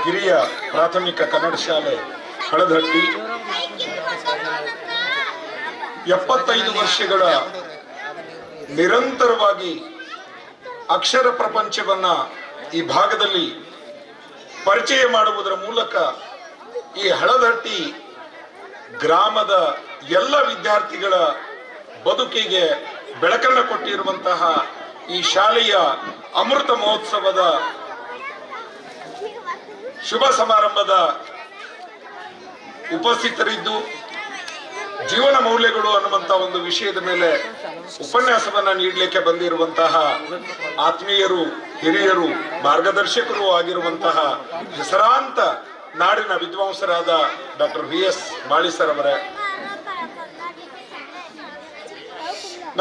ಹಿರಿಯ ಪ್ರಾಥಮಿಕ ಕನ್ನಡ ಶಾಲೆ ಹಳದಹಟ್ಟಿ 75 ವರ್ಷಗಳ ನಿರಂತರವಾಗಿ ಅಕ್ಷರ ಪ್ರಪಂಚವನ್ನ ಈ ಭಾಗದಲ್ಲಿ ಪರಿಚಯ ಮಾಡುವುದರ ಮೂಲಕ ಈ ಹಳದಹಟ್ಟಿ ಗ್ರಾಮದ ಎಲ್ಲ ವಿದ್ಯಾರ್ಥಿಗಳ ಬದುಕಿಗೆ ಬೆಳಕನ್ನು ಕೊಟ್ಟಿರುವಂತಹ ಈ ಶಾಲೆಯ ಅಮೃತ ಮಹೋತ್ಸವದ ಶುಭ ಸಮಾರಂಭದ ಉಪಸ್ಥಿತರಿದ್ದು ಜೀವನ ಮೌಲ್ಯಗಳು ಅನ್ನುವಂತ ಒಂದು ವಿಷಯದ ಮೇಲೆ ಉಪನ್ಯಾಸವನ್ನ ನೀಡಲಿಕ್ಕೆ ಬಂದಿರುವಂತಹ ಆತ್ಮೀಯರು, ಹಿರಿಯರು, ಮಾರ್ಗದರ್ಶಕರು ಆಗಿರುವಂತಹ ಹೆಸರಾಂತ ನಾಡಿನ ವಿದ್ವಾಂಸರಾದ ಡಾಕ್ಟರ್ VS ಮಾಳಿಸರ್ ಅವರೇ,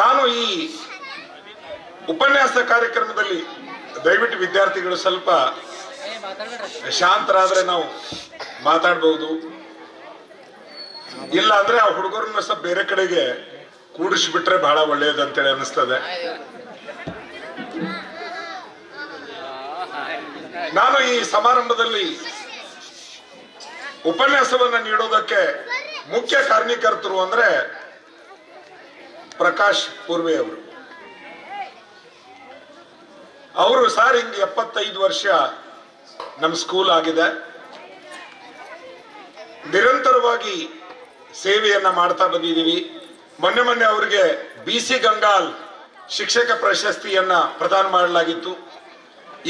ನಾನು ಈ ಉಪನ್ಯಾಸ ಕಾರ್ಯಕ್ರಮದಲ್ಲಿ ದಯವಿಟ್ಟು ವಿದ್ಯಾರ್ಥಿಗಳು ಸ್ವಲ್ಪ ಶಾಂತರಾದ್ರೆ ನಾವು ಮಾತಾಡಬಹುದು, ಇಲ್ಲ ಅಂದ್ರೆ ಆ ಹುಡುಗರನ್ನ ಸ್ವಲ್ಪ ಬೇರೆ ಕಡೆಗೆ ಕೂಡಿಸ್ಬಿಟ್ರೆ ಬಹಳ ಒಳ್ಳೆಯದಂತೇಳಿ ಅನಿಸ್ತದೆ. ನಾನು ಈ ಸಮಾರಂಭದಲ್ಲಿ ಉಪನ್ಯಾಸವನ್ನ ನೀಡೋದಕ್ಕೆ ಮುಖ್ಯ ಕಾರಣೀಕರ್ತರು ಅಂದ್ರೆ ಪ್ರಕಾಶ್ ಪೂರ್ವೆ ಅವರು ಸಾರ್ ಹಿಂಗೆ 75 ವರ್ಷ ನಮ್ಮ ಸ್ಕೂಲ್ ಆಗಿದೆ, ನಿರಂತರವಾಗಿ ಸೇವೆಯನ್ನ ಮಾಡ್ತಾ ಬಂದಿದ್ದೀವಿ. ಮೊನ್ನೆ ಅವರಿಗೆ BC ಗಂಗಾಲ್ ಶಿಕ್ಷಕ ಪ್ರಶಸ್ತಿಯನ್ನ ಪ್ರದಾನ ಮಾಡಲಾಗಿತ್ತು.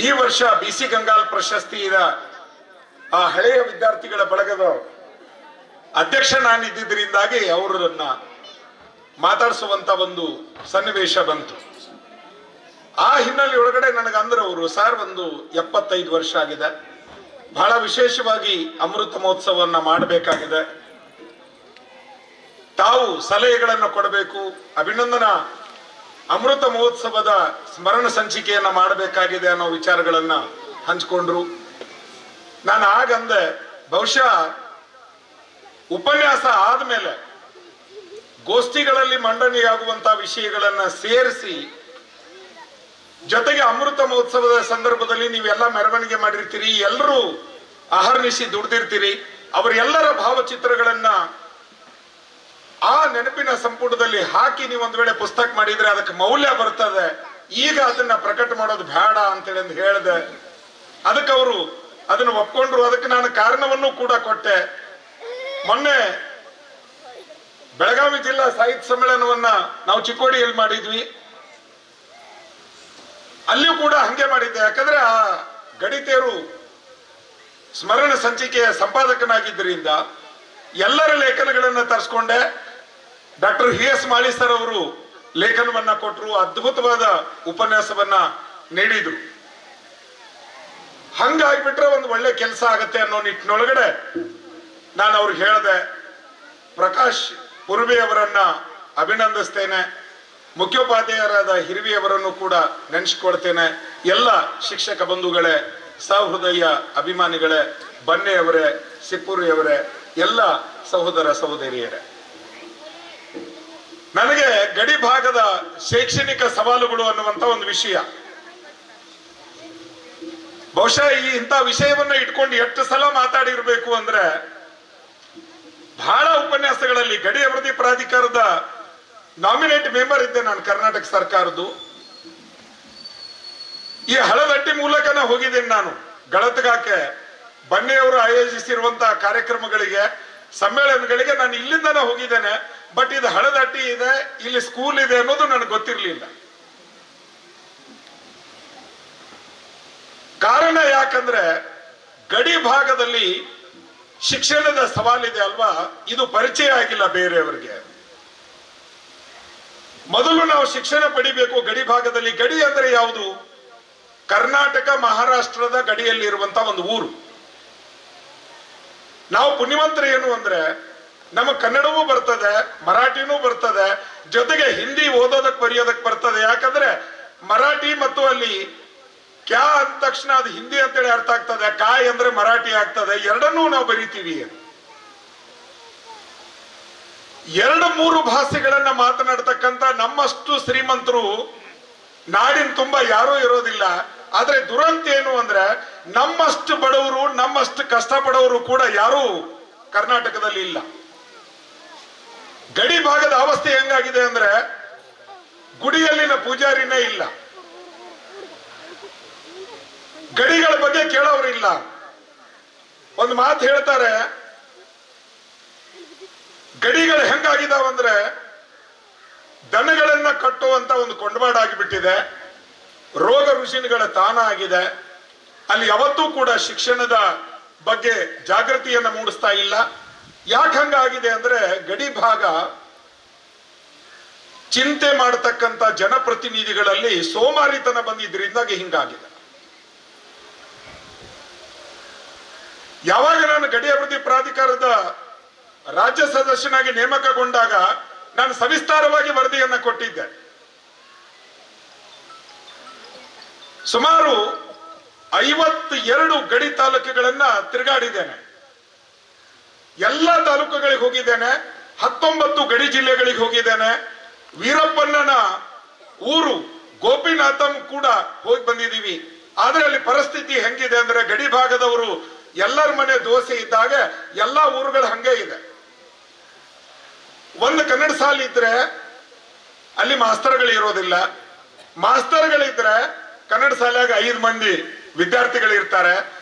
ಈ ವರ್ಷ BC ಗಂಗಾಲ್ ಪ್ರಶಸ್ತಿಯ ಆ ಹಳೆಯ ವಿದ್ಯಾರ್ಥಿಗಳ ಬಳಗದ ಅಧ್ಯಕ್ಷ ನಾನಿದ್ದಿದ್ದರಿಂದಾಗಿ ಅವರನ್ನ ಮಾತಾಡಿಸುವಂತ ಒಂದು ಸನ್ನಿವೇಶ ಬಂತು. ಆ ಹಿನ್ನೆಲೆ ಒಳಗಡೆ ನನಗಂದ್ರೆ ಅವರು ಸಾರ್ ಒಂದು 75 ವರ್ಷ ಆಗಿದೆ, ಬಹಳ ವಿಶೇಷವಾಗಿ ಅಮೃತ ಮಹೋತ್ಸವನ್ನ ಮಾಡಬೇಕಾಗಿದೆ, ತಾವು ಸಲಹೆಗಳನ್ನು ಕೊಡಬೇಕು, ಅಭಿನಂದನಾ ಅಮೃತ ಮಹೋತ್ಸವದ ಸ್ಮರಣ ಸಂಚಿಕೆಯನ್ನ ಮಾಡಬೇಕಾಗಿದೆ ಅನ್ನೋ ವಿಚಾರಗಳನ್ನ ಹಂಚಿಕೊಂಡ್ರು. ನಾನು ಆಗಂದೆ ಬಹುಶಃ ಉಪನ್ಯಾಸ ಆದ್ಮೇಲೆ ಗೋಷ್ಠಿಗಳಲ್ಲಿ ಮಂಡನೆಯಾಗುವಂತಹ ವಿಷಯಗಳನ್ನ ಸೇರಿಸಿ, ಜೊತೆಗೆ ಅಮೃತ ಮಹೋತ್ಸವದ ಸಂದರ್ಭದಲ್ಲಿ ನೀವೆಲ್ಲ ಮೆರವಣಿಗೆ ಮಾಡಿರ್ತೀರಿ, ಎಲ್ಲರೂ ಅಹರ್ನಿಶಿ ದುಡ್ದಿರ್ತೀರಿ, ಅವರೆಲ್ಲರ ಭಾವಚಿತ್ರಗಳನ್ನ ಆ ನೆನಪಿನ ಸಂಪುಟದಲ್ಲಿ ಹಾಕಿ ನೀವು ಒಂದ್ ವೇಳೆ ಪುಸ್ತಕ ಮಾಡಿದ್ರೆ ಅದಕ್ಕೆ ಮೌಲ್ಯ ಬರ್ತದೆ, ಈಗ ಅದನ್ನ ಪ್ರಕಟ ಮಾಡೋದು ಬೇಡ ಅಂತೇಳಿ ಅಂತ ಹೇಳಿದೆ. ಅದಕ್ಕೆ ಅವರು ಅದನ್ನ ಒಪ್ಕೊಂಡ್ರು. ಅದಕ್ಕೆ ನಾನು ಕಾರಣವನ್ನು ಕೂಡ ಕೊಟ್ಟೆ. ಮೊನ್ನೆ ಬೆಳಗಾವಿ ಜಿಲ್ಲಾ ಸಾಹಿತ್ಯ ಸಮ್ಮೇಳನವನ್ನ ನಾವು ಚಿಕ್ಕೋಡಿಯಲ್ಲಿ ಮಾಡಿದ್ವಿ, ಅಲ್ಲಿಯೂ ಕೂಡ ಹಂಗೆ ಮಾಡಿದ್ದೆ. ಯಾಕಂದ್ರೆ ಆ ಗಡಿತೇರು ಸ್ಮರಣ ಸಂಚಿಕೆಯ ಸಂಪಾದಕನಾಗಿದ್ದರಿಂದ ಎಲ್ಲರ ಲೇಖನಗಳನ್ನ ತರಿಸ್ಕೊಂಡೆ. ಡಾಕ್ಟರ್ VS ಮಾಳಿಸರ್ ಅವರು ಲೇಖನವನ್ನ ಕೊಟ್ಟರು, ಅದ್ಭುತವಾದ ಉಪನ್ಯಾಸವನ್ನ ನೀಡಿದ್ರು. ಹಂಗಾಗ್ಬಿಟ್ರೆ ಒಂದು ಒಳ್ಳೆ ಕೆಲಸ ಆಗತ್ತೆ ಅನ್ನೋ ನಿಟ್ಟಿನೊಳಗಡೆ ನಾನು ಅವ್ರಿಗೆ ಹೇಳಿದೆ. ಪ್ರಕಾಶ್ ಪುರ್ವೆ ಅವರನ್ನ ಅಭಿನಂದಿಸ್ತೇನೆ, ಮುಖ್ಯೋಪಾಧ್ಯಾಯರಾದ ಹಿರಿವಿಯವರನ್ನು ಕೂಡ ನೆನೆಸ್ಕೊಳ್ತೇನೆ. ಎಲ್ಲ ಶಿಕ್ಷಕ ಬಂಧುಗಳೇ, ಸಹೃದಯ ಅಭಿಮಾನಿಗಳೇ, ಬನ್ನೆಯವರೇ, ಸಿಪ್ಪುರಿಯವರೇ, ಎಲ್ಲ ಸಹೋದರ ಸಹೋದರಿಯರೇ, ನನಗೆ ಗಡಿ ಭಾಗದ ಶೈಕ್ಷಣಿಕ ಸವಾಲುಗಳು ಅನ್ನುವಂತ ಒಂದು ವಿಷಯ, ಬಹುಶಃ ಇಂಥ ವಿಷಯವನ್ನ ಇಟ್ಕೊಂಡು ಎಷ್ಟು ಸಲ ಮಾತಾಡಿರ್ಬೇಕು ಅಂದ್ರೆ ಬಹಳ ಉಪನ್ಯಾಸಗಳಲ್ಲಿ. ಗಡಿ ಅಭಿವೃದ್ಧಿ ಪ್ರಾಧಿಕಾರದ ನಾಮಿನೇಟ್ ಮೆಂಬರ್ ಇದ್ದೆ ನಾನು ಕರ್ನಾಟಕ ಸರ್ಕಾರದ್ದು. ಈ ಹಳದಟ್ಟಿ ಮೂಲಕನ ಹೋಗಿದ್ದೇನೆ ನಾನು ಗಳತ್ಗಾಕೆ. ಬನ್ನಿಯವರು ಆಯೋಜಿಸಿರುವಂತಹ ಕಾರ್ಯಕ್ರಮಗಳಿಗೆ, ಸಮ್ಮೇಳನಗಳಿಗೆ ನಾನು ಇಲ್ಲಿಂದನೇ ಹೋಗಿದ್ದೇನೆ. ಬಟ್ ಇದು ಹಳದಟ್ಟಿ ಇದೆ, ಇಲ್ಲಿ ಸ್ಕೂಲ್ ಇದೆ ಅನ್ನೋದು ನನಗೆ ಗೊತ್ತಿರಲಿಲ್ಲ. ಕಾರಣ ಯಾಕಂದ್ರೆ ಗಡಿ ಭಾಗದಲ್ಲಿ ಶಿಕ್ಷಣದ ಸವಾಲಿದೆ ಅಲ್ವಾ, ಇದು ಪರಿಚಯ ಆಗಿಲ್ಲ ಬೇರೆಯವರಿಗೆ. ಮೊದಲು ನಾವು ಶಿಕ್ಷಣ ಪಡಿಬೇಕು ಗಡಿ ಭಾಗದಲ್ಲಿ. ಗಡಿ ಅಂದ್ರೆ ಯಾವುದು? ಕರ್ನಾಟಕ ಮಹಾರಾಷ್ಟ್ರದ ಗಡಿಯಲ್ಲಿ ಇರುವಂತಹ ಒಂದು ಊರು. ನಾವು ಪುಣ್ಯವಂತರು ಏನು ಅಂದ್ರೆ ನಮಗೆ ಕನ್ನಡವೂ ಬರ್ತದೆ, ಮರಾಠಿನೂ ಬರ್ತದೆ, ಜೊತೆಗೆ ಹಿಂದಿ ಓದೋದಕ್ಕೆ ಬರೆಯೋದಕ್ಕೆ ಬರ್ತದೆ. ಯಾಕಂದ್ರೆ ಮರಾಠಿ ಮತ್ತು ಅಲ್ಲಿ ಕ್ಯಾ ಅಂದ ತಕ್ಷಣ ಅದು ಹಿಂದಿ ಅಂತೇಳಿ ಅರ್ಥ ಆಗ್ತದೆ, ಕಾಯ್ ಅಂದ್ರೆ ಮರಾಠಿ ಆಗ್ತದೆ, ಎರಡನ್ನೂ ನಾವು ಬರಿತೀವಿ. 2-3 ಭಾಷೆಗಳನ್ನ ಮಾತನಾಡ್ತಕ್ಕಂಥ ನಮ್ಮಷ್ಟು ಶ್ರೀಮಂತರು ನಾಡಿನ ತುಂಬಾ ಯಾರೂ ಇರೋದಿಲ್ಲ. ಆದ್ರೆ ದುರಂತ ಏನು ಅಂದ್ರೆ ನಮ್ಮಷ್ಟು ಬಡವರು ನಮ್ಮಷ್ಟು ಕಷ್ಟಪಡೋರು ಕೂಡ ಯಾರು ಕರ್ನಾಟಕದಲ್ಲಿ ಇಲ್ಲ. ಗಡಿ ಭಾಗದ ಅವಸ್ಥೆ ಹೆಂಗಾಗಿದೆ ಅಂದ್ರೆ ಗುಡಿಯಲ್ಲಿನ ಪೂಜಾರಿನೇ ಇಲ್ಲ, ಗಡಿಗಳ ಬಗ್ಗೆ ಕೇಳೋರಿಲ್ಲ. ಒಂದು ಮಾತು ಹೇಳ್ತಾರೆ, ಗಡಿಗಳು ಹೆಂಗಾಗಿದಾವಂದ್ರೆ ದನಗಳನ್ನ ಕಟ್ಟುವಂತ ಒಂದು ಕೊಂಡವಾಡ ಆಗಿಬಿಟ್ಟಿದೆ, ರೋಗ ರುಜಿನಗಳ ತಾಣ ಆಗಿದೆ. ಅಲ್ಲಿ ಯಾವತ್ತೂ ಕೂಡ ಶಿಕ್ಷಣದ ಬಗ್ಗೆ ಜಾಗೃತಿಯನ್ನ ಮೂಡಿಸ್ತಾ ಇಲ್ಲ. ಯಾಕೆ ಹಂಗಾಗಿದೆ ಅಂದ್ರೆ ಗಡಿ ಭಾಗ ಚಿಂತೆ ಮಾಡತಕ್ಕಂತ ಜನಪ್ರತಿನಿಧಿಗಳಲ್ಲಿ ಸೋಮಾರಿತನ ಬಂದಿದ್ರಿಂದಾಗಿ ಹಿಂಗಾಗಿದೆ. ಯಾವಾಗ ನಾನು ಗಡಿ ಅಭಿವೃದ್ಧಿ ಪ್ರಾಧಿಕಾರದ ರಾಜ್ಯ ಸದಸ್ಯನಾಗಿ ನೇಮಕಗೊಂಡಾಗ ನಾನು ಸವಿಸ್ತಾರವಾಗಿ ವರದಿಯನ್ನ ಕೊಟ್ಟಿದ್ದೆ. ಸುಮಾರು 52 ಗಡಿ ತಾಲೂಕುಗಳನ್ನ ತಿರುಗಾಡಿದ್ದೇನೆ. ಎಲ್ಲ ತಾಲೂಕುಗಳಿಗೆ ಹೋಗಿದ್ದೇನೆ, 19 ಗಡಿ ಜಿಲ್ಲೆಗಳಿಗೆ ಹೋಗಿದ್ದೇನೆ. ವೀರಪ್ಪಣ್ಣನ ಊರು ಗೋಪಿನಾಥಂ ಕೂಡ ಹೋಗಿ ಬಂದಿದ್ದೀವಿ. ಆದ್ರೆ ಅಲ್ಲಿ ಪರಿಸ್ಥಿತಿ ಹೆಂಗಿದೆ ಅಂದ್ರೆ ಗಡಿ ಭಾಗದವರು ಎಲ್ಲರ ಮನೆ ದೋಸೆ ಇದ್ದಾಗ ಎಲ್ಲಾ ಊರುಗಳು ಹಂಗೆ ಇದೆ. ಒಂದು ಕನ್ನಡ ಶಾಲೆ ಇದ್ರೆ ಅಲ್ಲಿ ಮಾಸ್ತರ್ಗಳು ಇರೋದಿಲ್ಲ, ಮಾಸ್ತರ್ಗಳಿದ್ರೆ ಕನ್ನಡ ಶಾಲೆಯಾಗ 5 ಮಂದಿ ವಿದ್ಯಾರ್ಥಿಗಳು ಇರ್ತಾರೆ,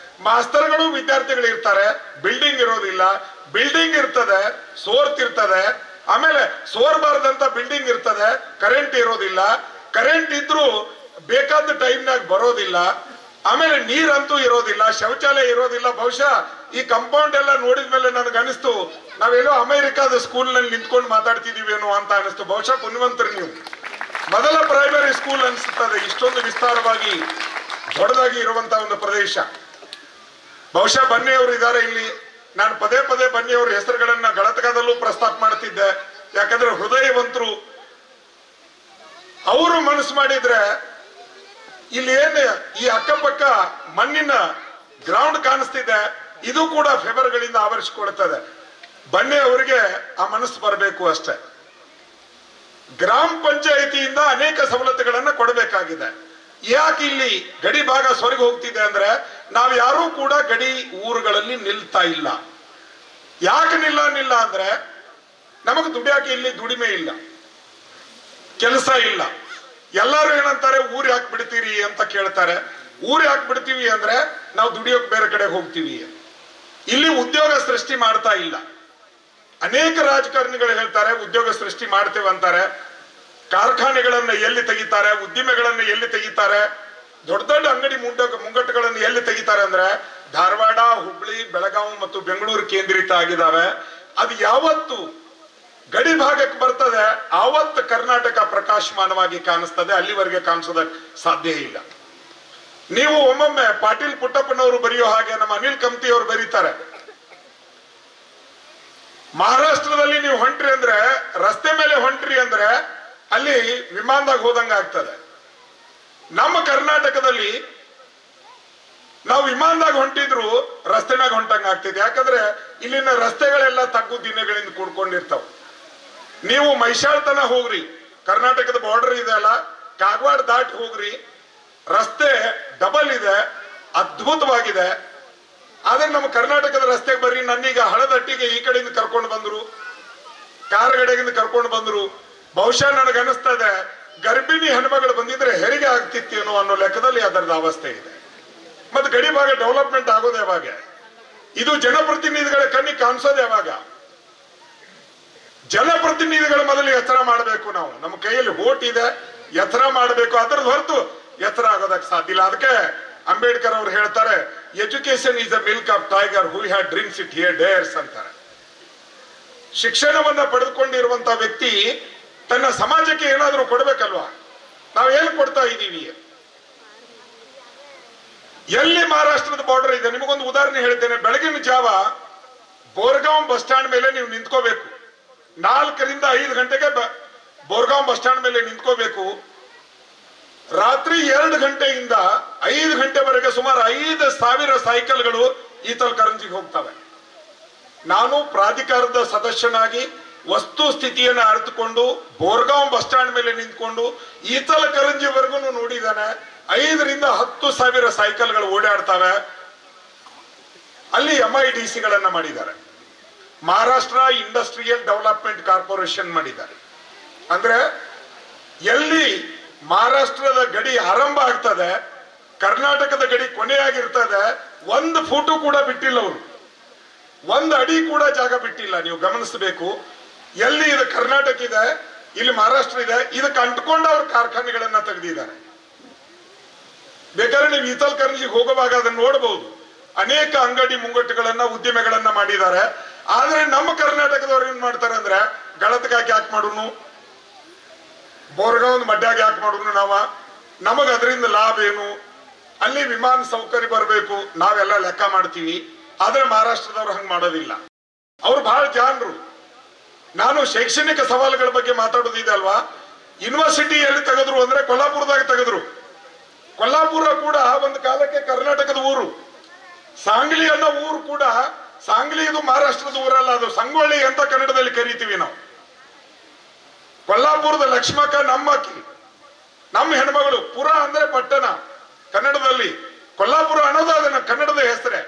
ಮಾಸ್ತರ್ಗಳು ವಿದ್ಯಾರ್ಥಿಗಳು ಇರ್ತಾರೆ. ಬಿಲ್ಡಿಂಗ್ ಇರೋದಿಲ್ಲ, ಬಿಲ್ಡಿಂಗ್ ಇರ್ತದೆ ಸೋರ್ತಿರ್ತದೆ, ಆಮೇಲೆ ಸೋರ್ಬಾರ್ದಂತ ಬಿಲ್ಡಿಂಗ್ ಇರ್ತದೆ, ಕರೆಂಟ್ ಇರೋದಿಲ್ಲ, ಕರೆಂಟ್ ಇದ್ರೂ ಬೇಕಾದ ಟೈಮ್ನಾಗ ಬರೋದಿಲ್ಲ, ಆಮೇಲೆ ನೀರಂತೂ ಇರೋದಿಲ್ಲ, ಶೌಚಾಲಯ ಇರೋದಿಲ್ಲ. ಬಹುಶಃ ಈ ಕಂಪೌಂಡ್ ಎಲ್ಲ ನೋಡಿದ್ಮೇಲೆ ನನಗೆ ಅನಿಸ್ತು ನಾವೆಲ್ಲೋ ಅಮೆರಿಕಾದ ಸ್ಕೂಲ್ ನಲ್ಲಿ ನಿಂತ್ಕೊಂಡು ಮಾತಾಡ್ತಿದೀವೇನೋ ಅಂತ ಅನಿಸ್ತು. ಬಹುಶಃ ಪುಣ್ಯವಂತರು ನೀವು. ಮೊದಲ ಪ್ರೈಮರಿ ಸ್ಕೂಲ್ ಅನಿಸ್ತದೆ ಇಷ್ಟೊಂದು ವಿಸ್ತಾರವಾಗಿ ದೊಡ್ಡದಾಗಿ ಇರುವಂತಹ ಒಂದು ಪ್ರದೇಶ. ಬಹುಶಃ ಬನ್ನಿಯವರು ಇದ್ದಾರೆ ಇಲ್ಲಿ. ನಾನು ಪದೇ ಪದೇ ಬನ್ನಿಯವರ ಹೆಸರುಗಳನ್ನ ಗಳತಕದಲ್ಲೂ ಪ್ರಸ್ತಾಪ ಮಾಡ್ತಿದ್ದೆ, ಯಾಕಂದ್ರೆ ಹೃದಯವಂತರು. ಅವರು ಮನಸ್ಸು ಮಾಡಿದ್ರೆ ಇಲ್ಲಿ ಏನು ಈ ಅಕ್ಕಪಕ್ಕ ಮಣ್ಣಿನ ಗ್ರೌಂಡ್ ಕಾಣಿಸ್ತಿದೆ, ಇದು ಕೂಡ ಫೇಬರ್ಗಳಿಂದ ಆವರಿಸಿಕೊಳ್ತದೆ. ಬನ್ನಿ ಅವರಿಗೆ ಆ ಮನಸ್ಸು ಬರಬೇಕು ಅಷ್ಟೇ. ಗ್ರಾಮ ಪಂಚಾಯಿತಿಯಿಂದ ಅನೇಕ ಸವಲತ್ತುಗಳನ್ನ ಕೊಡಬೇಕಾಗಿದೆ. ಯಾಕೆ ಇಲ್ಲಿ ಗಡಿ ಭಾಗ ಸೊರಗಿ ಹೋಗ್ತಿದೆ ಅಂದ್ರೆ ನಾವು ಯಾರೂ ಕೂಡ ಗಡಿ ಊರುಗಳಲ್ಲಿ ನಿಲ್ತಾ ಇಲ್ಲ. ಯಾಕೆ ನಿಲ್ಲ ಅಂದ್ರೆ ನಮಗೆ ದುಡಿಯಾಕೆ ಇಲ್ಲಿ ದುಡಿಮೆ ಇಲ್ಲ, ಕೆಲಸ ಇಲ್ಲ. ಎಲ್ಲರೂ ಏನಂತಾರೆ ಊರು ಯಾಕೆ ಬಿಡ್ತೀರಿ ಅಂತ ಕೇಳ್ತಾರೆ. ಊರು ಯಾಕೆ ಬಿಡ್ತೀವಿ ಅಂದ್ರೆ ನಾವು ದುಡಿಯೋಕೆ ಬೇರೆ ಕಡೆ ಹೋಗ್ತೀವಿ. ಇಲ್ಲಿ ಉದ್ಯೋಗ ಸೃಷ್ಟಿ ಮಾಡ್ತಾ ಇಲ್ಲ. ಅನೇಕ ರಾಜಕಾರಣಿಗಳು ಹೇಳ್ತಾರೆ ಉದ್ಯೋಗ ಸೃಷ್ಟಿ ಮಾಡ್ತೇವೆ ಅಂತಾರೆ. ಕಾರ್ಖಾನೆಗಳನ್ನ ಎಲ್ಲಿ ತೆಗಿತಾರೆ, ಉದ್ದಿಮೆಗಳನ್ನ ಎಲ್ಲಿ ತೆಗಿತಾರೆ, ದೊಡ್ಡ ದೊಡ್ಡ ಅಂಗಡಿ ಮುಂಗಟ್ಟುಗಳನ್ನು ಎಲ್ಲಿ ತೆಗಿತಾರೆ ಅಂದ್ರೆ ಧಾರವಾಡ, ಹುಬ್ಳಿ, ಬೆಳಗಾವಿ ಮತ್ತು ಬೆಂಗಳೂರು ಕೇಂದ್ರಿತ ಆಗಿದ್ದಾವೆ. ಅದು ಯಾವತ್ತು ಗಡಿ ಭಾಗಕ್ಕೆ ಬರ್ತದೆ ಆವತ್ತು ಕರ್ನಾಟಕ ಪ್ರಕಾಶಮಾನವಾಗಿ ಕಾಣಿಸ್ತದೆ, ಅಲ್ಲಿವರೆಗೆ ಕಾಣಿಸೋದಕ್ಕೆ ಸಾಧ್ಯ ಇಲ್ಲ. ನೀವು ಒಮ್ಮೊಮ್ಮೆ ಪಾಟೀಲ್ ಪುಟ್ಟಪ್ಪನವರು ಬರೆಯೋ ಹಾಗೆ ನಮ್ಮ ಅನಿಲ್ ಕಮ್ತಿ ಅವರು ಬರೀತಾರೆ, ಮಹಾರಾಷ್ಟ್ರದಲ್ಲಿ ನೀವು ಹೊಂಟ್ರಿ ಅಂದ್ರೆ ರಸ್ತೆ ಮೇಲೆ ಹೊಂಟ್ರಿ ಅಂದ್ರೆ ಅಲ್ಲಿ ವಿಮಾನದಾಗ ಹೋದಂಗ ಆಗ್ತದೆ. ನಮ್ಮ ಕರ್ನಾಟಕದಲ್ಲಿ ನಾವು ವಿಮಾನದಾಗ ಹೊಂಟಿದ್ರು ರಸ್ತೆನಾಗ ಹೊಂಟಂಗ ಆಗ್ತಿದೆ. ಯಾಕಂದ್ರೆ ಇಲ್ಲಿನ ರಸ್ತೆಗಳೆಲ್ಲ ತಗ್ಗು ದಿನಗಳಿಂದ ಕೂಡ್ಕೊಂಡಿರ್ತಾವ. ನೀವು ಮೈಸಾಳ್ತನ ಹೋಗ್ರಿ, ಕರ್ನಾಟಕದ ಬಾರ್ಡರ್ ಇದೆ ಅಲ್ಲ, ಕಾಗವಾಡ ದಾಟಿ ಹೋಗ್ರಿ, ರಸ್ತೆ ಡಬಲ್ ಇದೆ, ಅದ್ಭುತವಾಗಿದೆ. ಆದ್ರೆ ನಮ್ಮ ಕರ್ನಾಟಕದ ರಸ್ತೆಗೆ ಬರ್ರಿ, ನನ್ನೀಗ ಹಳದಟ್ಟಿಗೆ ಈ ಕಡೆಯಿಂದ ಕರ್ಕೊಂಡು ಬಂದ್ರು, ಕಾರಗಡೆಯಿಂದ ಕರ್ಕೊಂಡು ಬಂದ್ರು. ಬಹುಶಃ ನನಗನ್ನಿಸ್ತದೆ ಗರ್ಭಿಣಿ ಹೆಣ್ಮಗಳು ಬಂದಿದ್ರೆ ಹೆರಿಗೆ ಆಗ್ತಿತ್ತೇನೋ ಅನ್ನೋ ಲೆಕ್ಕದಲ್ಲಿ ಅದರದ ಅವಸ್ಥೆ ಇದೆ. ಮತ್ತೆ ಗಡಿ ಭಾಗ ಡೆವಲಪ್ಮೆಂಟ್ ಆಗೋದು ಯಾವಾಗ? ಇದು ಜನಪ್ರತಿನಿಧಿಗಳ ಕಣ್ಣಿಗೆ ಕಾಣಿಸೋದು ಯಾವಾಗ? ಜನಪ್ರತಿನಿಧಿಗಳ ಮೊದಲು ಎತ್ತರ ಮಾಡಬೇಕು. ನಾವು ನಮ್ಮ ಕೈಯಲ್ಲಿ ವೋಟ್ ಇದೆ, ಎತ್ತರ ಮಾಡಬೇಕು. ಅದರದ್ದು ಹೊರತು ಎತ್ತರ ಆಗೋದಕ್ಕೆ ಸಾಧ್ಯ ಇಲ್ಲ. ಅದಕ್ಕೆ ಅಂಬೇಡ್ಕರ್ ಅವರು ಹೇಳ್ತಾರೆ, education is a milk of tiger who had drinks it here dares ಅಂತಾರೆ. ಶಿಕ್ಷಣವನ್ನ ಪಡೆದುಕೊಂಡಿರುವಂತ ವ್ಯಕ್ತಿ ತನ್ನ ಸಮಾಜಕ್ಕೆ ಏನಾದ್ರೂ ಕೊಡ್ಬೇಕಲ್ವಾ? ನಾವು ಏನು ಕೊಡ್ತಾ ಇದ್ದೀವಿ? ಎಲ್ಲಿ ಮಹಾರಾಷ್ಟ್ರದ ಬಾರ್ಡರ್ ಇದೆ, ನಿಮಗೊಂದು ಉದಾಹರಣೆ ಹೇಳ್ತೇನೆ. ಬೆಳಗಿನ ಜಾವ ಬೋರ್ಗಾಂವ್ ಬಸ್ ಸ್ಟ್ಯಾಂಡ್ ಮೇಲೆ ನೀವು ನಿಂತ್ಕೋಬೇಕು. 4 ರಿಂದ 5 ಗಂಟೆಗೆ ಬೋರ್ಗಾಂವ್ ಬಸ್ ಸ್ಟ್ಯಾಂಡ್ ಮೇಲೆ ನಿಂತ್ಕೋಬೇಕು. ರಾತ್ರಿ 2 ಗಂಟೆಯಿಂದ 5 ಗಂಟೆವರೆಗೆ ಸುಮಾರು 5,000 ಸೈಕಲ್ಗಳು ಈತಲ್ಕರಂಜಿಗೆ ಹೋಗ್ತವೆ. ನಾನು ಪ್ರಾಧಿಕಾರದ ಸದಸ್ಯನಾಗಿ ವಸ್ತು ಸ್ಥಿತಿಯನ್ನು ಅರಿತುಕೊಂಡು ಬೋರ್ಗಾಂವ್ ಬಸ್ ಸ್ಟ್ಯಾಂಡ್ ಮೇಲೆ ನಿಂತ್ಕೊಂಡು ಈತಲಕರಂಜಿವರೆಗೂ ನೋಡಿದ್ದಾನೆ. 5ರಿಂದ 10,000 ಸೈಕಲ್ಗಳು ಓಡಾಡ್ತವೆ. ಅಲ್ಲಿ MIDCಗಳನ್ನ ಮಾಡಿದ್ದಾರೆ. ಮಹಾರಾಷ್ಟ್ರ ಇಂಡಸ್ಟ್ರಿಯಲ್ ಡೆವಲಪ್ಮೆಂಟ್ ಕಾರ್ಪೊರೇಷನ್ ಮಾಡಿದ್ದಾರೆ. ಅಂದ್ರೆ ಎಲ್ಲಿ ಮಹಾರಾಷ್ಟ್ರದ ಗಡಿ ಆರಂಭ ಆಗ್ತದೆ, ಕರ್ನಾಟಕದ ಗಡಿ ಕೊನೆಯಾಗಿರ್ತದೆ, 1 ಫೂಟು ಕೂಡ ಬಿಟ್ಟಿಲ್ಲ ಅವರು, 1 ಅಡಿ ಕೂಡ ಜಾಗ ಬಿಟ್ಟಿಲ್ಲ. ನೀವು ಗಮನಿಸಬೇಕು. ಎಲ್ಲಿ ಇದು ಕರ್ನಾಟಕ ಇದೆ, ಇಲ್ಲಿ ಮಹಾರಾಷ್ಟ್ರ ಇದೆ, ಇದಕ್ಕೆ ಅಂಟ್ಕೊಂಡು ಅವ್ರ ಕಾರ್ಖಾನೆಗಳನ್ನ ತೆಗೆದಿದ್ದಾರೆ. ಬೇಕಾದ್ರೆ ನೀವು ಇತಲ್ಕರ್ಜಿಗೆ ಹೋಗುವಾಗ ಅದನ್ನ ನೋಡಬಹುದು. ಅನೇಕ ಅಂಗಡಿ ಮುಂಗಟ್ಟುಗಳನ್ನ ಉದ್ಯಮಗಳನ್ನ ಮಾಡಿದ್ದಾರೆ. ಆದ್ರೆ ನಮ್ಮ ಕರ್ನಾಟಕದವ್ರು ಏನ್ ಮಾಡ್ತಾರೆ ಅಂದ್ರೆ, ಗಳತ್ಗಾಕಿ ಯಾಕೆ ಮಾಡುನು, ಬೋರ್ಗಾಂವ್ ಮಡ್ಯಾಗ ಯಾಕೆ ಮಾಡುನು, ನಮಗ ಅದರಿಂದ ಲಾಭ ಏನು, ಅಲ್ಲಿ ವಿಮಾನ ಸೌಕರ್ಯ ಬರಬೇಕು, ನಾವೆಲ್ಲ ಲೆಕ್ಕ ಮಾಡ್ತೀವಿ. ಆದ್ರೆ ಮಹಾರಾಷ್ಟ್ರದವ್ರು ಹಂಗ್ ಮಾಡೋದಿಲ್ಲ. ಅವ್ರು ಬಹಳ ಜಾಣರು. ನಾನು ಶೈಕ್ಷಣಿಕ ಸವಾಲುಗಳ ಬಗ್ಗೆ ಮಾತಾಡೋದಿದೆ ಅಲ್ವಾ. ಯೂನಿವರ್ಸಿಟಿ ಎಲ್ಲಿ ತೆಗೆದ್ರು ಅಂದ್ರೆ ಕೊಲ್ಲಾಪುರದಾಗ ತೆಗೆದ್ರು. ಕೊಲ್ಲಾಪುರ ಕೂಡ ಒಂದು ಕಾಲಕ್ಕೆ ಕರ್ನಾಟಕದ ಊರು. ಸಾಂಗ್ಲಿ ಅನ್ನೋ ಊರು ಕೂಡ, ಸಾಂಗ್ಲಿ ಇದು ಮಹಾರಾಷ್ಟ್ರದ ಊರಲ್ಲ, ಅದು ಸಂಗೊಳ್ಳಿ ಅಂತ ಕನ್ನಡದಲ್ಲಿ ಕರಿತೀವಿ ನಾವು. ಕೊಲ್ಲಾಪುರದ ಲಕ್ಷ್ಮಕ್ಕ ನಮ್ಮಕ್ಕಿ, ನಮ್ಮ ಹೆಣ್ಮಗಳು. ಪುರ ಅಂದ್ರೆ ಪಟ್ಟಣ ಕನ್ನಡದಲ್ಲಿ, ಕೊಲ್ಲಾಪುರ ಅನ್ನೋದು ಅದನ್ನ ಕನ್ನಡದ ಹೆಸರೇ.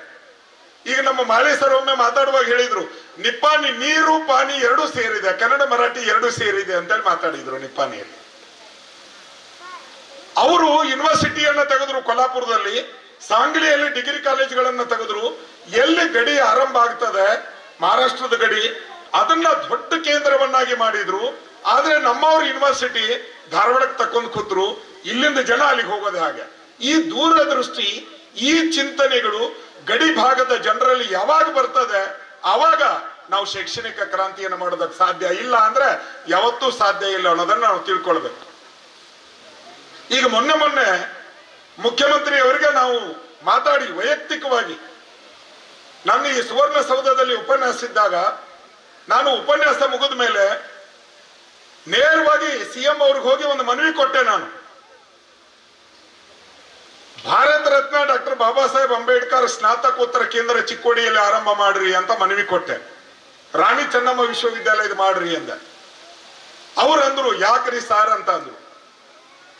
ಈಗ ನಮ್ಮ ಮಾಳಿ ಸರ್ ಒಮ್ಮೆ ಮಾತಾಡುವಾಗ ಹೇಳಿದ್ರು, ನಿಪ್ಪಾಣಿ ನೀರು ಪಾನಿ ಎರಡೂ ಸೇರಿದೆ, ಕನ್ನಡ ಮರಾಠಿ ಎರಡೂ ಸೇರಿದೆ ಅಂತೇಳಿ ಮಾತಾಡಿದ್ರು. ನಿಪ್ಪಾಣಿಯಲ್ಲಿ ಅವರು ಯೂನಿವರ್ಸಿಟಿಯನ್ನ ತೆಗೆದ್ರು ಕೊಲ್ಲಾಪುರದಲ್ಲಿ, ಸಾಂಗ್ಲಿಯಲ್ಲಿ ಡಿಗ್ರಿ ಕಾಲೇಜ್ಗಳನ್ನ ತೆಗೆದ್ರು. ಎಲ್ಲಿ ಗಡಿ ಆರಂಭ ಆಗ್ತದೆ ಮಹಾರಾಷ್ಟ್ರದ ಗಡಿ, ಅದನ್ನ ದೊಡ್ಡ ಕೇಂದ್ರವನ್ನಾಗಿ ಮಾಡಿದ್ರು. ಆದ್ರೆ ನಮ್ಮವ್ರ ಯೂನಿವರ್ಸಿಟಿ ಧಾರವಾಡಕ್ಕೆ ತಕೊಂಡ್ ಕೂತ್ರು. ಇಲ್ಲಿಂದ ಜನ ಅಲ್ಲಿಗೆ ಹೋಗೋದು ಹಾಗೆ. ಈ ದೂರದೃಷ್ಟಿ, ಈ ಚಿಂತನೆಗಳು ಗಡಿ ಭಾಗದ ಜನರಲ್ಲಿ ಯಾವಾಗ ಬರ್ತದೆ, ಆವಾಗ ನಾವು ಶೈಕ್ಷಣಿಕ ಕ್ರಾಂತಿಯನ್ನು ಮಾಡೋದಕ್ಕೆ ಸಾಧ್ಯ. ಇಲ್ಲ ಅಂದ್ರೆ ಯಾವತ್ತೂ ಸಾಧ್ಯ ಇಲ್ಲ ಅನ್ನೋದನ್ನ ನಾವು ತಿಳ್ಕೊಳ್ಬೇಕು. ಈಗ ಮೊನ್ನೆ ಮುಖ್ಯಮಂತ್ರಿ ಅವರಿಗೆ ನಾವು ಮಾತಾಡಿ ವೈಯಕ್ತಿಕವಾಗಿ, ನಾನು ಈ ಸುವರ್ಣಸೌಧದಲ್ಲಿ ಉಪನ್ಯಾಸಿದ್ದಾಗ, ನಾನು ಉಪನ್ಯಾಸ ಮುಗಿದ ಮೇಲೆ ನೇರವಾಗಿ CM ಅವ್ರಿಗೆ ಹೋಗಿ ಒಂದು ಮನವಿ ಕೊಟ್ಟೆ. ನಾನು ಭಾರತ ರತ್ನ ಡಾಕ್ಟರ್ ಬಾಬಾ ಸಾಹೇಬ್ ಅಂಬೇಡ್ಕರ್ ಸ್ನಾತಕೋತ್ತರ ಕೇಂದ್ರ ಚಿಕ್ಕೋಡಿಯಲ್ಲಿ ಆರಂಭ ಮಾಡ್ರಿ ಅಂತ ಮನವಿ ಕೊಟ್ಟೆ. ರಾಣಿ ಚೆನ್ನಮ್ಮ ವಿಶ್ವವಿದ್ಯಾಲಯದ ಮಾಡ್ರಿ ಅಂದ. ಅವ್ರಂದ್ರು ಯಾಕ್ರಿ ಸಾರ್ ಅಂತ ಅಂದ್ರು.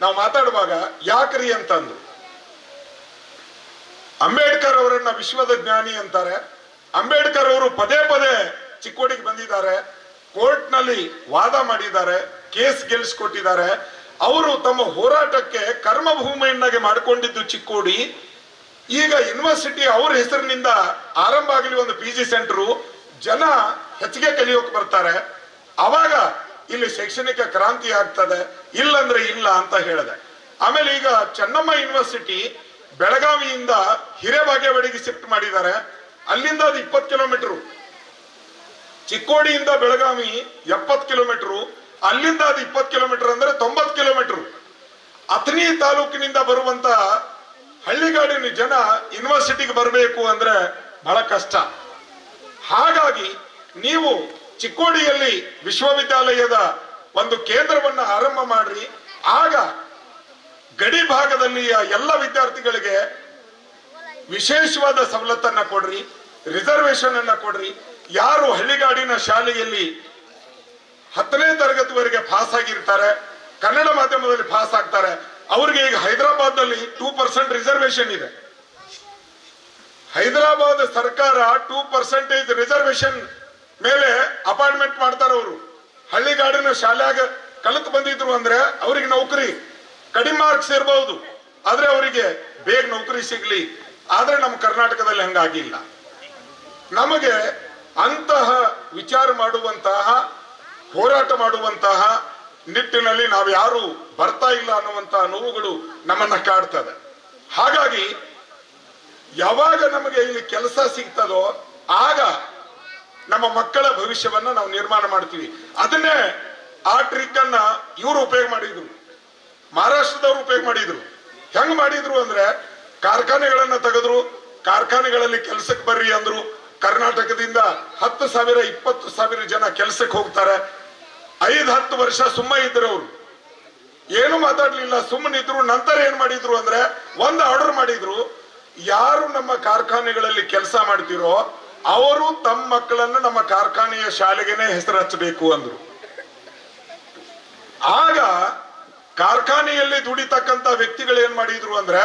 ನಾವು ಮಾತಾಡುವಾಗ ಯಾಕ್ರಿ ಅಂತ ಅಂದ್ರು. ಅಂಬೇಡ್ಕರ್ ಅವರನ್ನ ವಿಶ್ವದ ಜ್ಞಾನಿ ಅಂತಾರೆ. ಅಂಬೇಡ್ಕರ್ ಅವರು ಪದೇ ಪದೇ ಚಿಕ್ಕೋಡಿಗೆ ಬಂದಿದ್ದಾರೆ, ಕೋರ್ಟ್ ನಲ್ಲಿ ವಾದ ಮಾಡಿದ್ದಾರೆ, ಕೇಸ್ ಗೆಲ್ಲಿಸ್ಕೊಟ್ಟಿದ್ದಾರೆ. ಅವರು ತಮ್ಮ ಹೋರಾಟಕ್ಕೆ ಕರ್ಮಭೂಮಿಯನ್ನಾಗಿ ಮಾಡಿಕೊಂಡಿದ್ದು ಚಿಕ್ಕೋಡಿ. ಈಗ ಯೂನಿವರ್ಸಿಟಿ ಅವ್ರ ಹೆಸರಿನಿಂದ ಆರಂಭ ಆಗಲಿ ಒಂದು PG ಸೆಂಟರು, ಜನ ಹೆಚ್ಚಿಗೆ ಕಲಿಯೋಕೆ ಬರ್ತಾರೆ. ಅವಾಗ ಇಲ್ಲಿ ಶೈಕ್ಷಣಿಕ ಕ್ರಾಂತಿ ಆಗ್ತದೆ, ಇಲ್ಲಂದ್ರೆ ಇಲ್ಲ ಅಂತ ಹೇಳಿದೆ. ಆಮೇಲೆ ಈಗ ಚೆನ್ನಮ್ಮ ಯೂನಿವರ್ಸಿಟಿ ಬೆಳಗಾವಿಯಿಂದ ಹಿರೇಬಾಗೇವಾಡಿಗೆ ಶಿಫ್ಟ್ ಮಾಡಿದ್ದಾರೆ. ಅಲ್ಲಿಂದ ಅದು 20 ಕಿಲೋಮೀಟರ್, ಚಿಕ್ಕೋಡಿಯಿಂದ ಬೆಳಗಾವಿ 70 ಕಿಲೋಮೀಟರ್, ಅಲ್ಲಿಂದ ಅದು 20 ಕಿಲೋಮೀಟರ್ ಅಂದ್ರೆ 90 ಕಿಲೋಮೀಟರ್. ಅಥಣಿ ತಾಲೂಕಿನಿಂದ ಬರುವಂತ ಹಳ್ಳಿಗಾಡಿನ ಜನ ಯೂನಿವರ್ಸಿಟಿಗೆ ಬರಬೇಕು ಅಂದ್ರೆ ಬಹಳ ಕಷ್ಟ. ಹಾಗಾಗಿ ನೀವು ಚಿಕ್ಕೋಡಿಯಲ್ಲಿ ವಿಶ್ವವಿದ್ಯಾಲಯದ ಒಂದು ಕೇಂದ್ರವನ್ನ ಆರಂಭ ಮಾಡ್ರಿ. ಆಗ ಗಡಿ ಭಾಗದಲ್ಲಿ ಎಲ್ಲ ವಿದ್ಯಾರ್ಥಿಗಳಿಗೆ ವಿಶೇಷವಾದ ಸವಲತ್ತನ್ನ ಕೊಡ್ರಿ, ರಿಸರ್ವೇಶನ್ ಅನ್ನ ಕೊಡ್ರಿ. ಯಾರು ಹಳ್ಳಿಗಾಡಿನ ಶಾಲೆಯಲ್ಲಿ 10ನೇ ತರಗತಿವರೆಗೆ ಪಾಸ್ ಆಗಿರ್ತಾರೆ, ಕನ್ನಡ ಮಾಧ್ಯಮದಲ್ಲಿ ಪಾಸ್ ಆಗ್ತಾರೆ, ಅವ್ರಿಗೆ ಈಗ ಹೈದರಾಬಾದ್ ನಲ್ಲಿ 2% ರಿಸರ್ವೇಶನ್ ಇದೆ. ಹೈದರಾಬಾದ್ ಸರ್ಕಾರ 2% ರಿಸರ್ವೇಶನ್ ಮೇಲೆ ಅಪಾಯಿಂಟ್ಮೆಂಟ್ ಮಾಡ್ತಾರೆ. ಅವರು ಹಳ್ಳಿಗಾಡಿನ ಶಾಲೆಯಾಗ ಕಲಿತು ಬಂದಿದ್ರು ಅಂದ್ರೆ ಅವ್ರಿಗೆ ನೌಕರಿ ಕಡಿಮೆ ಮಾರ್ಕ್ಸ್ ಇರಬಹುದು, ಆದ್ರೆ ಅವರಿಗೆ ಬೇಗ ನೌಕರಿ ಸಿಗ್ಲಿ. ಆದ್ರೆ ನಮ್ಮ ಕರ್ನಾಟಕದಲ್ಲಿ ಹಂಗಾಗಿಲ್ಲ. ನಮಗೆ ಅಂತಹ ವಿಚಾರ ಮಾಡುವಂತಹ, ಹೋರಾಟ ಮಾಡುವಂತಹ ನಿಟ್ಟಿನಲ್ಲಿ ನಾವು ಯಾರು ಬರ್ತಾ ಇಲ್ಲ ಅನ್ನುವಂತಹ ನೋವುಗಳು ನಮ್ಮನ್ನ ಕಾಡ್ತದೆ. ಹಾಗಾಗಿ ಯಾವಾಗ ನಮಗೆ ಇಲ್ಲಿ ಕೆಲಸ ಸಿಗ್ತದೋ ಆಗ ನಮ್ಮ ಮಕ್ಕಳ ಭವಿಷ್ಯವನ್ನ ನಾವು ನಿರ್ಮಾಣ ಮಾಡ್ತೀವಿ. ಅದನ್ನೇ ಆ ಟ್ರಿಕ್ ಅನ್ನ ಇವರು ಉಪಯೋಗ ಮಾಡಿದ್ರು, ಮಹಾರಾಷ್ಟ್ರದವರು ಉಪಯೋಗ ಮಾಡಿದ್ರು. ಹೆಂಗ್ ಮಾಡಿದ್ರು ಅಂದ್ರೆ, ಕಾರ್ಖಾನೆಗಳನ್ನ ತೆಗೆದ್ರು, ಕಾರ್ಖಾನೆಗಳಲ್ಲಿ ಕೆಲಸಕ್ಕೆ ಬರ್ರಿ ಅಂದ್ರು. ಕರ್ನಾಟಕದಿಂದ 10,000 20,000 ಜನ ಕೆಲಸಕ್ಕೆ ಹೋಗ್ತಾರೆ. 5-10 ವರ್ಷ ಸುಮ್ಮ ಇದ್ರು, ಅವರು ಏನು ಮಾತಾಡ್ಲಿಲ್ಲ, ಸುಮ್ಮನಿದ್ರು. ನಂತರ ಏನ್ ಮಾಡಿದ್ರು ಅಂದ್ರೆ ಒಂದು ಆರ್ಡರ್ ಮಾಡಿದ್ರು, ಯಾರು ನಮ್ಮ ಕಾರ್ಖಾನೆಗಳಲ್ಲಿ ಕೆಲಸ ಮಾಡ್ತಿರೋ ಅವರು ತಮ್ಮ ಮಕ್ಕಳನ್ನು ನಮ್ಮ ಕಾರ್ಖಾನೆಯ ಶಾಲೆಗೆನೆ ಹೆಸರು ಹಚ್ಚಬೇಕು ಅಂದ್ರು. ಆಗ ಕಾರ್ಖಾನೆಯಲ್ಲಿ ದುಡಿತಕ್ಕಂತ ವ್ಯಕ್ತಿಗಳು ಏನ್ ಮಾಡಿದ್ರು ಅಂದ್ರೆ